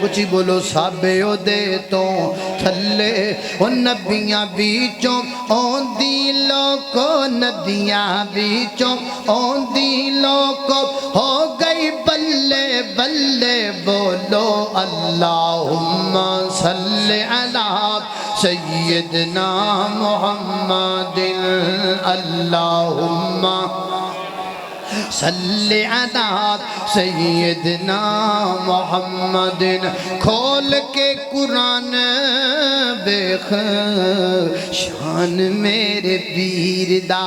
اچھی بولو سابے دے تو تھلے او نبیاں بیچوں اوندی لوکو نبیاں بیچوں اوندی لوکو ہو گئی بلے بلے بولو اللہم صلی علی سیدنا محمد اللہم صلی علی سیدنا محمد کھول کے قرآن بیخ شان میرے پیر دا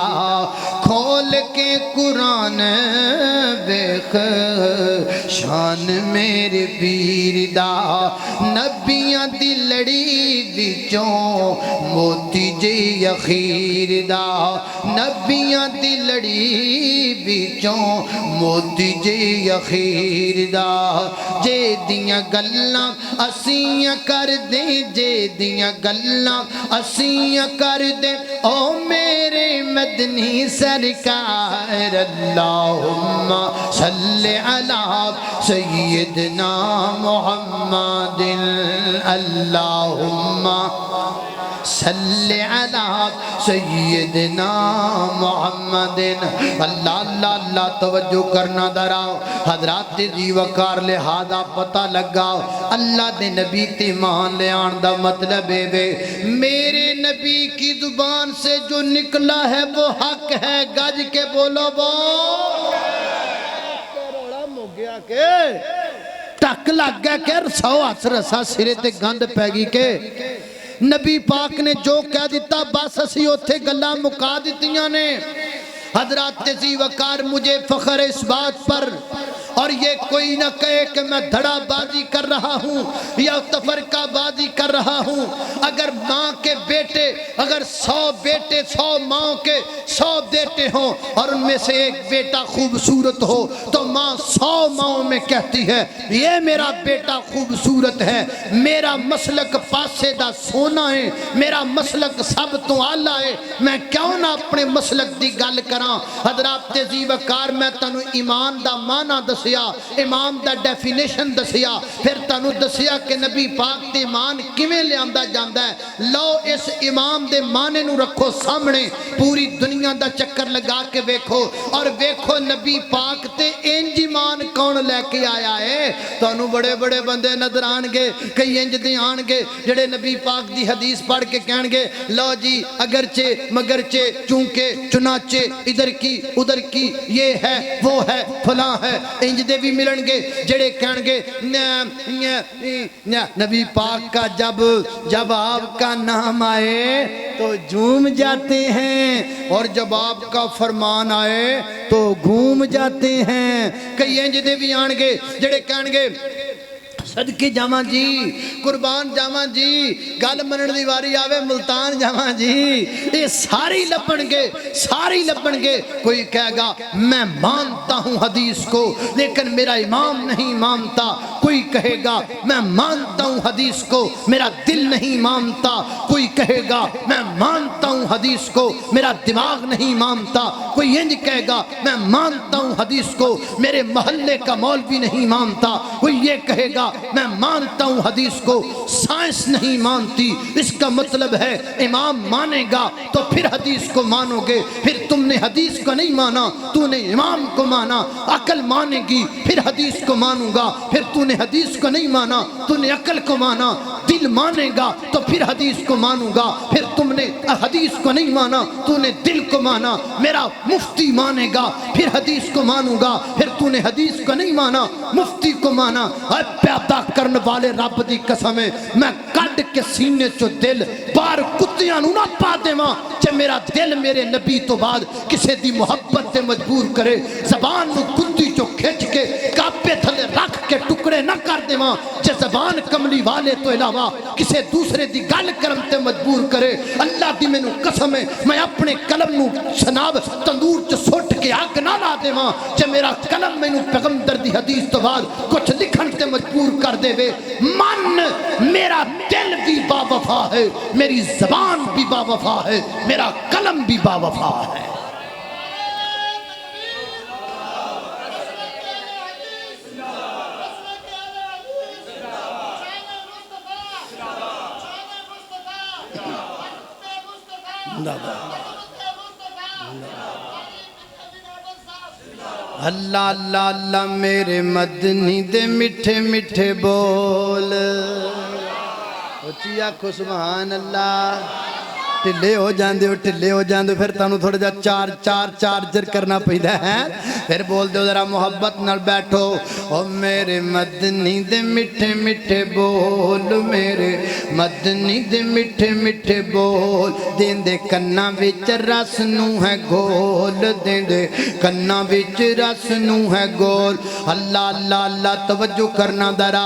کھول کے قرآن بیخ شان میرے پیر دا نبیاں دی لڑی وچوں موتی جی اخیر دا نبیاں دی لڑی وچوں موتی جی اخیر دا جے دیاں گلاں اسیاں کر دیں جے دیاں گلاں اسیاں کر دیں او میرے مدنی سرکار اللہم صلی علی سیدنا محمد اللہم صلی علی سیدنا محمد اللہ اللہ اللہ توجہ کرنا دراؤ حضرات جی وقار لہذا پتہ لگاؤ اللہ دے نبی تیمان لے آن دا مطلب ہے میرے نبی کی زبان سے جو نکلا ہے وہ حق ہے گج کے بولو وہ ٹک لگ گیا کہ سو عصر رسا سرے تے گند پیگی کے نبی پاک نے جو کہہ دیتا بس اسی اوتھے گلا مکا دیتیاں نے حضرات تیزی وقار مجھے فخر اس بات پر اور یہ کوئی نہ کہے کہ میں دھڑا بازی کر رہا ہوں یا تفرقہ بازی کر رہا ہوں اگر ماں کے بیٹے اگر 100 بیٹے 100 ماں کے 100 بیٹے ہوں اور ان میں سے ایک بیٹا خوبصورت ہو تو ماں 100 ماں میں کہتی ہے یہ میرا بیٹا خوبصورت ہے میرا مسلک پاسے دا سونا ہے میرا مسلک سب تو آلہ ہے میں کیوں نہ اپنے مسلک دی گل کراں حضرات تیزی وقار میں تنو ایمان دا معنی دسیا امام دا ڈیفینیشن دسیا پھر تنو دسیا کہ نبی پاک دے ایمان کیویں لے آندا جاندا ہے لو اس امام دے معنی نو رکھو سامنے پوری دنیا دا چکر لگا کے ویکھو اور ویکھو نبی پاک تے انج ایمان کون لے کے آیا ہے تنو بڑے بڑے بندے نظر آن گے کئی انج دے آن گے جڑے نبی پاک دی حدیث پڑھ کے کہن گے لو جی اگرچہ مگرچہ چونکہ چنانچہ ادھر کی ادھر کی یہ ہے وہ ہے فلاں ہے انج دے بھی ملن گے جڑے کہن گے نبی پاک کا جب آپ کا نام آئے تو جھوم جاتے ہیں اور جب آپ کا فرمان آئے تو گھوم جاتے ہیں کئی انج دے بھی آن گے جڑے کہن گے صدقے جاواں جی قربان جاواں جی گل منن دی واری آوے ملتان جاواں جی یہ ساری لبن گے کوئی کہے گا میں مانتا ہوں حدیث کو لیکن میرا امام نہیں مانتا کوئی کہے گا میں مانتا ہوں حدیث کو میرا دل نہیں مانتا کوئی کہے گا میں مانتا ہوں حدیث کو میرا دماغ نہیں مانتا کوئی انج کہے گا میں مانتا ہوں حدیث کو میرے محلے کا مولوی نہیں مانتا کوئی یہ کہے گا میں مانتا ہوں حدیث کو سائنس نہیں مانتی اس کا مطلب ہے امام مانے گا تو پھر حدیث کو مانو گے پھر تم نے حدیث کو نہیں مانا تو نے امام کو مانا عقل مانے گی پھر حدیث کو مانوں گا پھر تو نے حدیث کو نہیں مانا تو نے عقل کو مانا دل مانے گا تو پھر حدیث کو مانوں گا پھر تم نے حدیث کو نہیں مانا تو نے دل کو مانا میرا مفتی مانے گا پھر حدیث کو مانوں گا پھر تو نے حدیث کو نہیں مانا مفتی کو مانا پیدا کرنے والے رب دی قسم ہے میں کڈ کے سینے چو دل بار کتیاں نو نہ پا دیواں کہ میرا دل میرے نبی تو بعد کسے دی محبت تے مجبور کرے زبان نو کتی چو کھچ کے کعبے تھلے رکھ کے ٹکڑے نہ کر دیواں کہ زبان کملی والے تو علاوہ کسے دوسرے دی گل کرم تے مجبور کرے اللہ دی مینوں قسم ہے میں اپنے قلم نو سناب تندور چ سٹ کے آگ نہ لا دیواں کہ میرا قلم مینوں پیغمبر دی حدیث تو بعد کچھ لکھن تے مجبور کر دے وے من میرا دل بھی با وفا ہے میری زبان بھی با وفا ہے میرا قلم بھی با وفا ہے اللہ اللہ اللہ میرے مدنی دے مٹھے مٹھے بول اچھی آنکھو سبحان اللہ ਢਿੱਲੇ ਹੋ ਜਾਂਦੇ ਫਿਰ ਤੁਹਾਨੂੰ ਥੋੜਾ ਜਿਹਾ ਚਾਰਜਰ ਕਰਨਾ ਪੈਂਦਾ ਹੈ ਫਿਰ ਬੋਲਦੇ ਹੋ ਜ਼ਰਾ ਮੁਹੱਬਤ ਨਾਲ ਬੈਠੋ ਓ ਮੇਰੇ ਮਦਨੀ ਦੇ ਮਿੱਠੇ ਮਿੱਠੇ ਬੋਲ ਮੇਰੇ ਮਦਨੀ ਦੇ ਮਿੱਠੇ ਮਿੱਠੇ ਬੋਲ ਦੇਂਦੇ ਕੰਨਾਂ ਵਿੱਚ ਰਸ ਨੂੰ ਹੈ ਗੋਲ ਦੇਂਦੇ ਕੰਨਾਂ ਵਿੱਚ ਰਸ ਨੂੰ ਹੈ ਗੋਲ ਅੱਲਾ ਅੱਲਾ ਅੱਲਾ ਤਵੱਜੋ ਕਰਨਾ ਦਰਾ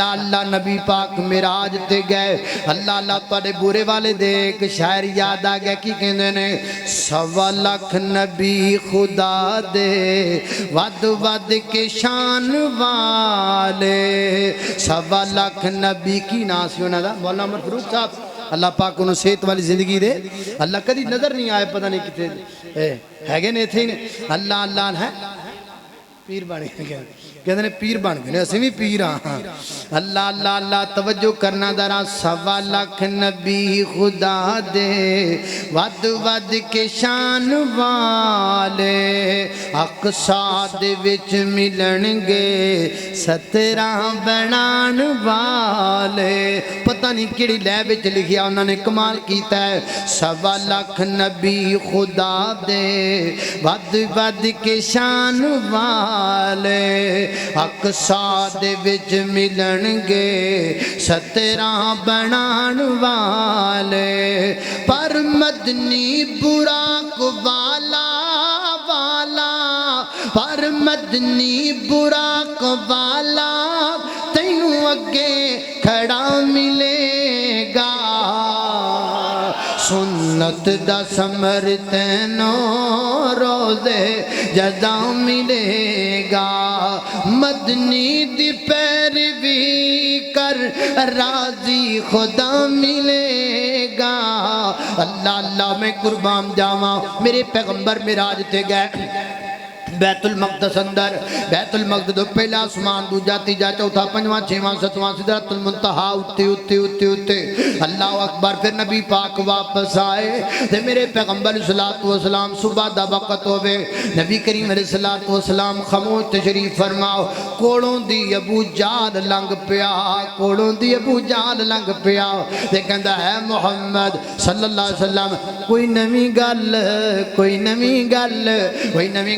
اللہ اللہ نبی پاک معراج تے گئے اللہ اللہ تواڈے بورے والے دے ایک شاعر یاد آ گیا کی کہندے نے 1.25 لاکھ نبی خدا دے ود ود کے شان والے 1.25 لاکھ نبی کی نا سی انہاں دا مولانا عمر فاروق صاحب اللہ پاک انہوں صحت والی زندگی دے اللہ کدی نظر نہیں آئے پتہ نہیں کتے ہے گے نے تھے اللہ اللہ ہے پیر بن گئے کہتے ہیں پیر بن گئے اسے بھی پیر ہاں اللہ اللہ اللہ توجہ کرنا ذرا 1.25 لاکھ نبی خدا دے ود ود کے شان والے اقصا دے وچ ملن گے 17 بنان والے پتہ نہیں کیڑی لے وچ لکھیا انہوں نے کمال کیتا ہے 1.25 لاکھ نبی خدا دے ود ود کے شان والے اقصا دے وچ ملن گے 17 بنان والے پر مدنی براق والا والا پر مدنی براق والا تینوں اگے کھڑا ملے گا سنت دا سمر تینوں روزے جدا ملے گا مدنی دی پیروی کر راضی خدا ملے گا اللہ اللہ میں قربان جاواں میرے پیغمبر معراج تے گئے بیت المقدس اندر بیت المقدس دو پہلا آسمان دوجا تیجا چوتھا پنجواں چھواں ستواں سدرۃ المنتہا اتے اتے اتے اتے اللہ اکبر پھر نبی پاک واپس آئے تے میرے پیغمبر علیہ الصلوۃ والسلام صبح دا وقت ہوے نبی کریم علیہ الصلوۃ والسلام خاموش تشریف فرماؤ کوڑوں دی ابو جہل لنگ پیا کوڑوں دی ابو جہل لنگ پیا تے کہندا ہے محمد صلی اللہ علیہ وسلم کوئی نویں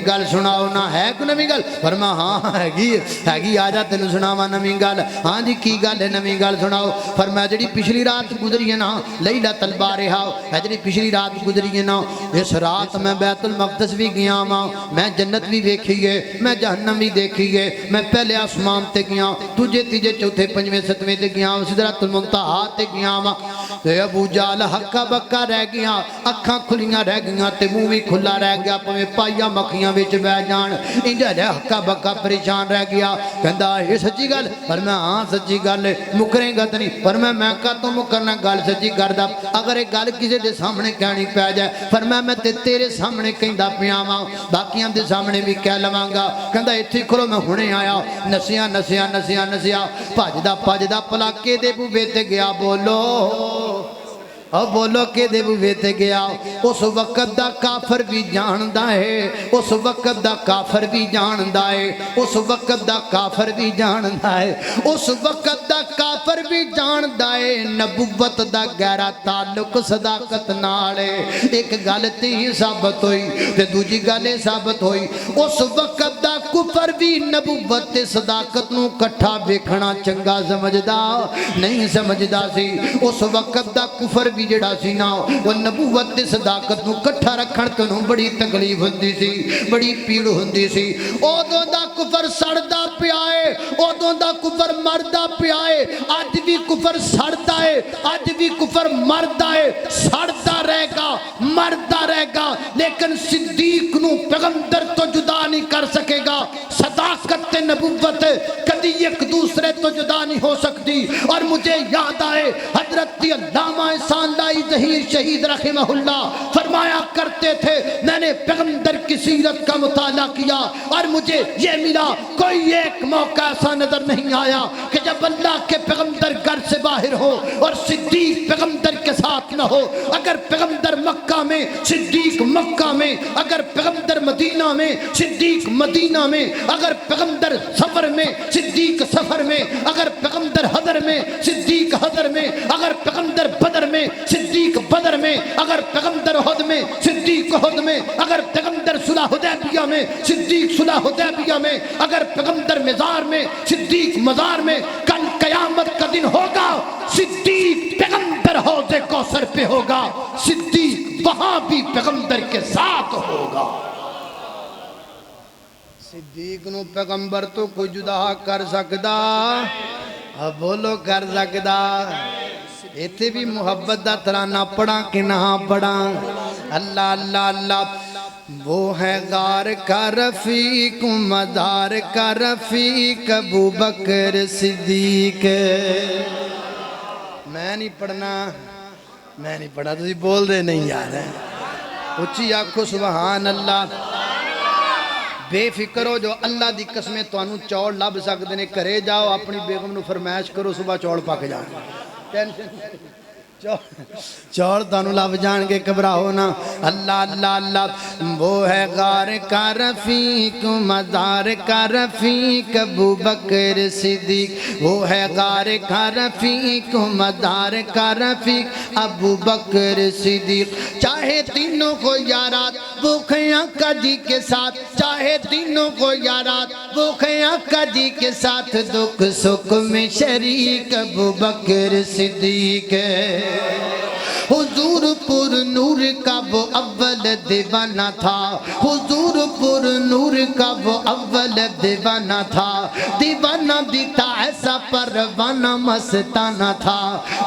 گل سنا نہ ہے کوئی نویں گل فرما ہاں ہے آجا تینوں سناواں نویں گل ہاں جی کی گل ہے نویں گل سناؤ فرمایا جڑی پچھلی رات گزری ہے نا لیلۃ البارحہ ہے جڑی پچھلی رات گزری ہے نا اس رات میں بیت المقدس بھی گیا ہاں میں جنت بھی دیکھی ہے میں جہنم بھی دیکھی ہے میں پہلے آسمان تے گیا دوجے تیجے چوتھے پنجویں ستویں تے گیا سدرۃ المنتہا تے گیا ہاں تے ابو جہل ہکا بکا رہ گیا اکھاں کھلیاں رہ گیاں تے منہ بھی کھلا رہ گیا پویں پائیاں مکھیاں وچ بہ جان انجا رہ ہکا بکا پریشان رہ گیا کہندا یہ سچی گل پر میں ہاں سچی گل مکریں گا تے نہیں پر میں کا تو مکرنا گل سچی کردا اگر یہ گل کسی دے سامنے کہنی پہ جائے پر میں تیرے سامنے کہندا پیا واں باقیاں دے سامنے بھی کہہ لواں گا کہندا ایتھے کھلو میں ہنے آیا نسیاں نسیاں نسیاں نسیاں بھجدا پلاکے دے بوے تے گیا بولو اب بولو کہ دے بوے تے گیا اس وقت دا کافر بھی جاندا ہے اس وقت دا کافر بھی جاندا ہے اس وقت دا کافر بھی جاندا ہے اس وقت دا کافر بھی جاندا ہے نبوت دا گہرا تعلق صداقت نال ہے ایک گل تے ثابت ہوئی تے دوجی گل ثابت ہوئی اس وقت دا کفر بھی نبوت تے صداقت نو کٹھا ویکھنا چنگا سمجھدا نہیں سمجھدا سی اس وقت دا کفر بھی جڑا سی نا وہ نبوت تے صداقت نو کٹھا رکھن تے نو بڑی تکلیف ہوندی سی بڑی پیڑ ہوندی سی اودوں دا کفر سڑدا پیا ہے اودوں دا کفر مردا پیا ہے اج بھی کفر سڑدا ہے اج بھی کفر مردا ہے سڑدا رہے گا مردا رہے گا لیکن صدیق نو پیغمبر تو جدا نہیں کر سکے گا صداقت تے نبوت کدی ایک دوسرے تو جدا نہیں ہو سکتی اور مجھے یاد آئے حضرت علامہ احسان لائی ظہیر شہید رحمہ اللہ فرمایا کرتے تھے میں نے پیغمبر کی سیرت کا مطالعہ کیا اور مجھے یہ ملا کوئی ایک موقع ایسا نظر نہیں آیا کہ جب اللہ کے پیغمبر گھر سے باہر ہو اور صدیق پیغمبر کے ساتھ نہ ہو اگر پیغمبر مکہ میں صدیق مکہ میں اگر پیغمبر مدینہ میں صدیق مدینہ میں اگر پیغمبر سفر میں صدیق سفر میں اگر پیغمبر حضر میں صدیق حضر میں اگر پیغمبر بدر میں صدیق بدر میں اگر پیغمبر احد میں صدیق احد میں اگر پیغمبر صلح حدیبیہ میں صدیق صلح حدیبیہ میں اگر پیغمبر مزار میں صدیق مزار میں کل قیامت کا دن ہوگا صدیق پیغمبر حوض کوثر پہ ہوگا صدیق وہاں بھی پیغمبر کے ساتھ ہوگا صدیق نو پیغمبر تو کوئی جدا کر سکدا بولو کر سکدا ایتھے بھی محبت دا ترانہ پڑھا کہ نہ پڑھا اللہ اللہ اللہ وہ ہے غار کا رفیق مزار کا رفیق ابو بکر صدیق میں نہیں پڑھنا تسی بول دے نہیں یار اچھی آنکھو سبحان اللہ بے فکر ہو جو اللہ دی قسمیں توانو چوڑ لب سکتے نے کرے جاؤ اپنی بیگم نو فرمائش کرو صبح چوڑ پاک جاؤ چوڑ تانو لب جان کے گھبراؤ نا اللہ اللہ اللہ وہ ہے غار کا رفیق مزار کا رفیق ابو بکر صدیق وہ ہے غار کا رفیق مزار کا رفیق ابو بکر صدیق چاہے تینوں کو یارات بھوکھے آقا جی کے ساتھ چاہے تینوں کو یارات بھوکھے آقا جی کے ساتھ دکھ سکھ میں شریک ابو بکر صدیق حضور پر نور کا وہ اول دیوانہ تھا حضور پر نور کا وہ اول دیوانہ تھا دیوانہ دیتا ایسا پروانہ مستانہ تھا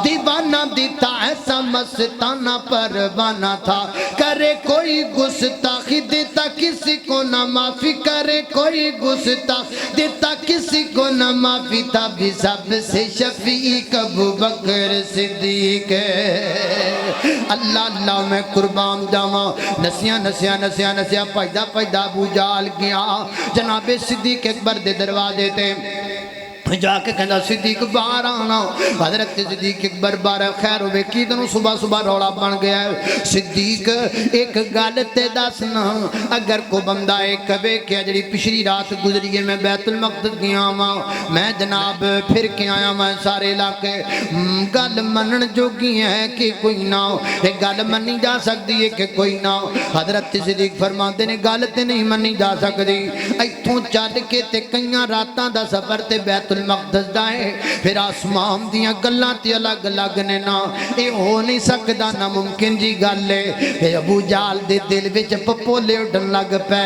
دیوانہ دیتا ایسا مستانہ پروانہ تھا کرے کوئی گستاخی دیتا کسی کو نہ معافی کرے کوئی گستاخی دیتا کسی کو نہ معافی تھا بھی سب سے شفیق ابو بکر صدیق اللہ اللہ میں قربان جاواں نسیاں پیدا ابو جال گیا جناب صدیق اکبر دے دروازے تے جا کے کہندا صدیق باہر آنا حضرت صدیق اکبر بارہ خیر ہوئے کی دنوں صبح روڑا بن گیا ہے صدیق ایک گل تے دسنا اگر کو بندہ ایک کبے کیا جڑی پچھلی رات گزری ہے میں بیت المقدس گیا ہاں میں جناب پھر کے آیا میں سارے علاقے گل منن جوگی ہے کہ کوئی نہ ایک گل منی جا سکتی ہے کہ کوئی نہ حضرت صدیق فرماتے نے گل تے نہیں منی جا سکتی ایتھوں چل کے تے کئیاں راتاں دا سفر تے بیت المقدس دائے پھر آسمان دیاں گلاں تے الگ الگ نے نا اے ہو نہیں سکدا نا ممکن جی گل ہے ابو جال دے دل وچ پپولے اڈن لگ پے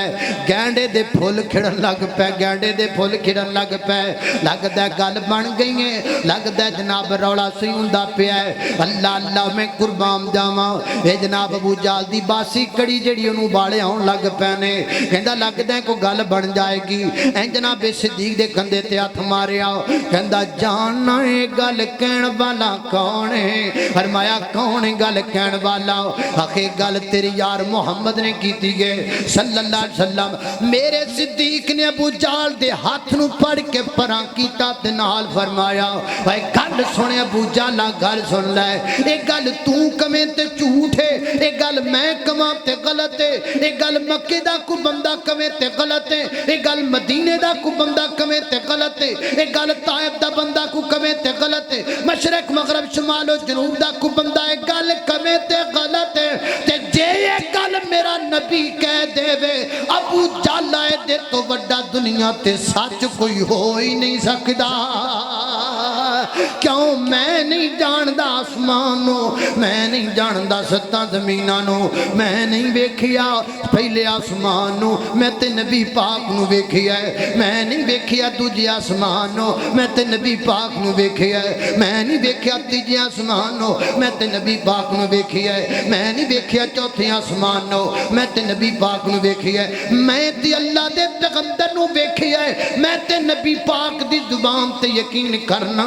گینڈے دے پھول کھڑن لگ پے گینڈے دے پھول کھڑن لگ پے لگدا گل بن گئی ہے لگدا جناب روڑا سی ہوندا پیا ہے اللہ اللہ میں قربان جاواں اے جناب ابو جال دی باسی کڑی جڑی اونوں بالے آن لگ پے نے کہندا لگدا کوئی گل بن جائے گی اے جناب صدیق دے کندھے تے ہاتھ ماریا کہندا جاننا اے گل کہن والا کون ہے فرمایا کون ہے گل کہن والا آخے گل تیری یار محمد نے کیتی گئے صلی اللہ علیہ وسلم میرے صدیق نے ابو جال دے ہاتھ نو پڑھ کے پران کیتا تے نال فرمایا بھائی گل سنے ابو جالا گل سن لے اے گل تو کمیں تے جھوٹ ہے اے گل میں کماں تے غلط ہے اے گل مکے دا کو بندہ کمیں تے غلط ہے اے گل مدینے دا کو بندہ کمیں تے غلط ہے اے گل طائف دا بندہ کو کمیں تے غلط ہے مشرق مغرب شمال و جنوب دا کو بندہ اے گل کمیں تے غلط ہے تے جے یہ گل میرا نبی کہہ دے وے ابو جالا اے دے تو وڈا دنیا تے سچ کوئی ہو ہی نہیں سکدا کیوں میں نہیں جاندا آسمانوں میں نہیں جاندا ستاں زمیناں میں نہیں ویکھیا پہلے آسمانوں میں تے نبی پاک نو ویکھیا ہے میں نہیں ویکھیا دوجے آسمانوں میں تے نبی پاک نو ویکھیا ہے میں نہیں ویکھیا تیجے آسمانوں میں تے نبی پاک نو ویکھیا ہے میں نہیں ویکھیا چوتھے آسمانوں میں تے نبی پاک نو ویکھیا ہے میں تے اللہ دے پیغمبر نو ویکھیا ہے میں تے نبی پاک دی زبان تے یقین کرنا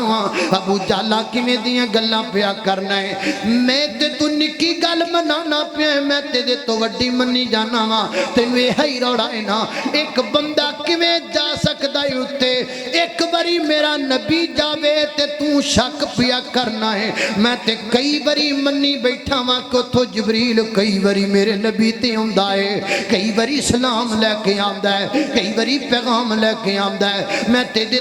ابو جالا کیویں دیاں گلاں پیا کرنا ہے میں تے تو نکی گل منانا پیا میں تے دے تو وڈی منی جانا وا تینوں یہ ہی روڑا ہے نا ایک بندہ کیویں جا سکدا ہے اوتے ایک باری میرا نبی جاوے تے تو شک پیا کرنا ہے میں تے کئی باری منی بیٹھا وا کہ تو جبریل کئی باری میرے نبی تے آندا ہے کئی باری سلام لے کے آندا ہے کئی باری پیغام لے کے آندا ہے میں تے دے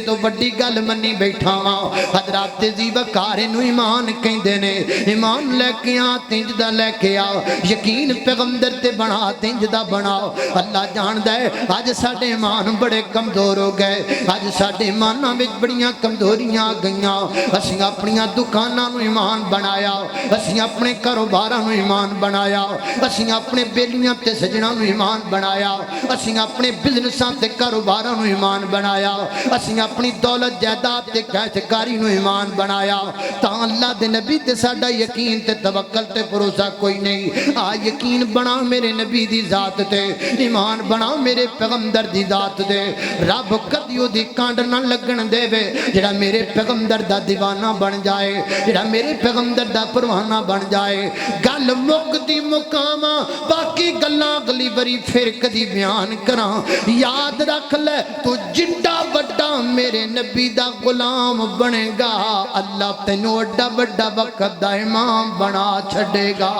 تو وڈی گل منی بیٹھا وا حضرات ذی وقار نو ایمان کہندے نے ایمان لے کے آ تنج دا لے کے آ یقین پیغمبر تے بنا تنج دا بناؤ اللہ جاندا ہے اج ساڈے ایمان بڑے کمزور ہو گئے اج ساڈے ایماناں وچ بڑیاں کمزوریاں آ گئیاں اسیں اپنیاں دکاناں نو ایمان بنایا اسیں اپنے کاروباراں نو ایمان بنایا اسیں اپنے بیلیاں تے سجناں نو ایمان بنایا اسیں اپنے بزنساں تے کاروباراں نو ایمان بنایا اسیں اپنی دولت جائیداد تے کہہ پرہیزگاری نو ایمان بنایا تا اللہ دے نبی تے ساڈا یقین تے توکل تے بھروسہ کوئی نہیں آ یقین بنا میرے نبی دی ذات تے ایمان بنا میرے پیغمبر دی ذات تے رب کدی او دی کانڈ نہ لگن دے وے جڑا میرے پیغمبر دا دیوانہ بن جائے جڑا میرے پیغمبر دا پروانہ بن جائے گل مکدی مقامہ باقی گلاں اگلی بری پھر کدی بیان کراں یاد رکھ لے تو جڈا بڑا میرے نبی دا غلام بنے گا اللہ تینوں اڈا بڑا وقت دا امام بنا چھڑے گا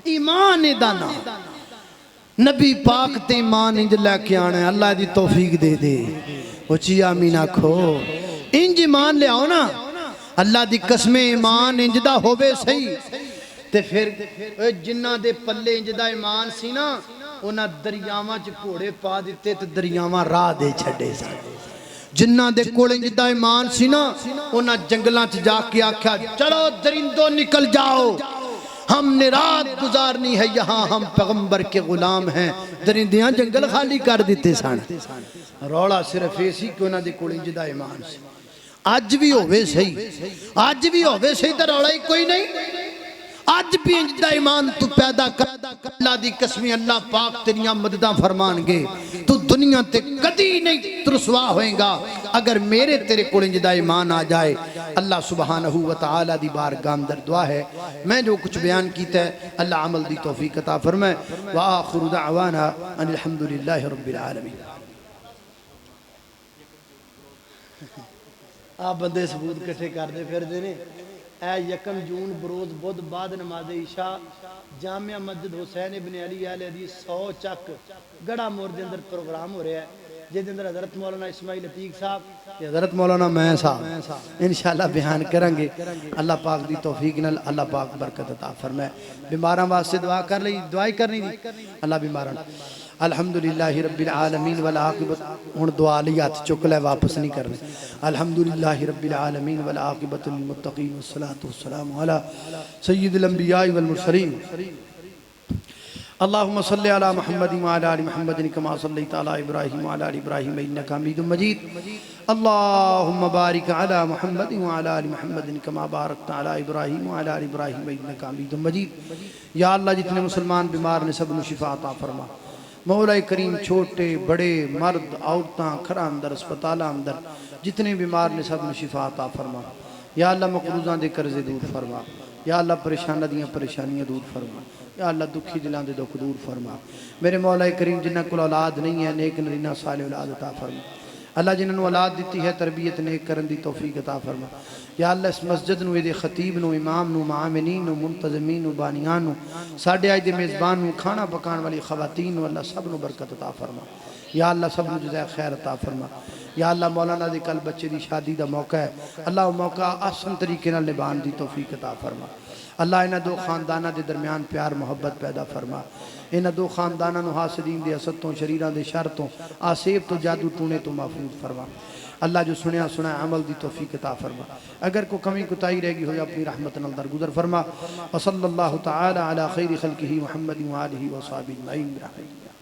ایمان دانا نبی پاک تے ایمان انج لے کے آنے اللہ دی توفیق دے دے اچھی آمین آکھو انج ایمان لے آؤ نا اللہ دی قسم ایمان انج دا ہووے صحیح تے پھر جنہ دے پلے انج دا ایمان سی نا انہاں دریاواں چ گھوڑے پا دیتے تے دریاواں راہ دے چھڑے سن جنہ دے کول انج دا ایمان سی نا انہاں جنگلاں چ جا کے آکھیا چلو درندوں نکل جاؤ ہم نے رات گزارنی ہے یہاں ہم پیغمبر کے غلام ہیں درندیاں جنگل خالی کر دیتے سن روڑا صرف ایسی کہ انہاں دے کول انج دا ایمان سی آج بھی ہووے صحیح تے روڑا ہی کوئی نہیں آج بھی انج دا ایمان تو پیدا کر اللہ دی قسمی اللہ پاک تیریاں مدداں فرمان گے تو دنیا تے کدی نہیں ترسوا ہوئیں گا اگر میرے تیرے کول انج دا ایمان آ جائے اللہ سبحانہ وتعالی دی بارگاہ اندر دعا ہے میں جو کچھ بیان کیتا ہے اللہ عمل دی توفیق عطا فرمائے وآخر دعوانا ان الحمدللہ رب العالمین آپ بندے ثبوت کٹھے کر دے پھر دینے اے یکم جون بروز بدھ بعد نماز عشاء جامعہ مسجد حسین ابن علی اہل حدیث 100 چک گڑا مور دے اندر پروگرام ہو رہا ہے جس اندر حضرت مولانا اسماعیل عتیق صاحب یا حضرت مولانا میں صاحب انشاءاللہ بیان کریں گے اللہ پاک دی توفیق نال اللہ پاک برکت عطا فرمائے بیماراں واسطے دعا کر لئی دعائی کرنی دی اللہ بیماراں الحمدللہ رب العالمین والعاقبت ہن دعا لی ہاتھ چک لے واپس نہیں کرنے الحمدللہ رب العالمین والعاقبت للمتقین والصلاة والسلام علی سید الانبیاء والمرسلین اللہم صلی علی محمد وعلی آل محمد کما صلیت علی ابراہیم وعلی آل ابراہیم انک حمید مجید اللہم بارک علی محمد وعلی آل محمد کما بارکت علی ابراہیم وعلی آل ابراہیم انک حمید مجید یا اللہ جتنے مسلمان بیمار نے سب کو شفا عطا فرما مولا کریم چھوٹے بڑے مرد عورتاں کھرا اندر اسپتالاں اندر جتنے بیمار نے سب شفا عطا فرما یا اللہ مقروضاں دے قرضے دور فرما یا اللہ پریشانہ دیاں پریشانیاں دور فرما یا اللہ دکھی دلان دے دکھ دور فرما میرے مولا کریم جنہ کو اولاد نہیں ہے نیک نرینہ صالح اولاد عطا فرما اللہ جنہوں اولاد دیتی ہے تربیت نیک کرن دی توفیق عطا فرما یا اللہ اس مسجد نو دے خطیب نو امام نو معامنین نو منتظمین نو بانیان نو ساڑھے آئی دے میزبان نو کھانا پکان والی خواتین نو اللہ سب نو برکت عطا فرما یا اللہ سب نو جزائے خیر عطا فرما یا اللہ مولانا دے کل بچے دی شادی دا موقع ہے اللہ وہ موقع آسان طریقے نال نبھان دی توفیق عطا فرما اللہ انہاں دو خاندانہ دے درمیان پیار محبت پیدا فرما انہاں دو خاندانہ نو حاسدین دے حسدتوں شریران دے شرطوں آسیب تو جادو ٹونے تو محفوظ فرما اللہ جو سنیا سنا عمل دی توفیق عطا فرما اگر کو کمی کوتاہی رہ گئی ہو یا اپنی رحمت نال درگزر فرما وصلی اللہ تعالی علی خیر خلقہ محمد وآلہ وصحبہ اجمعین برحمتہ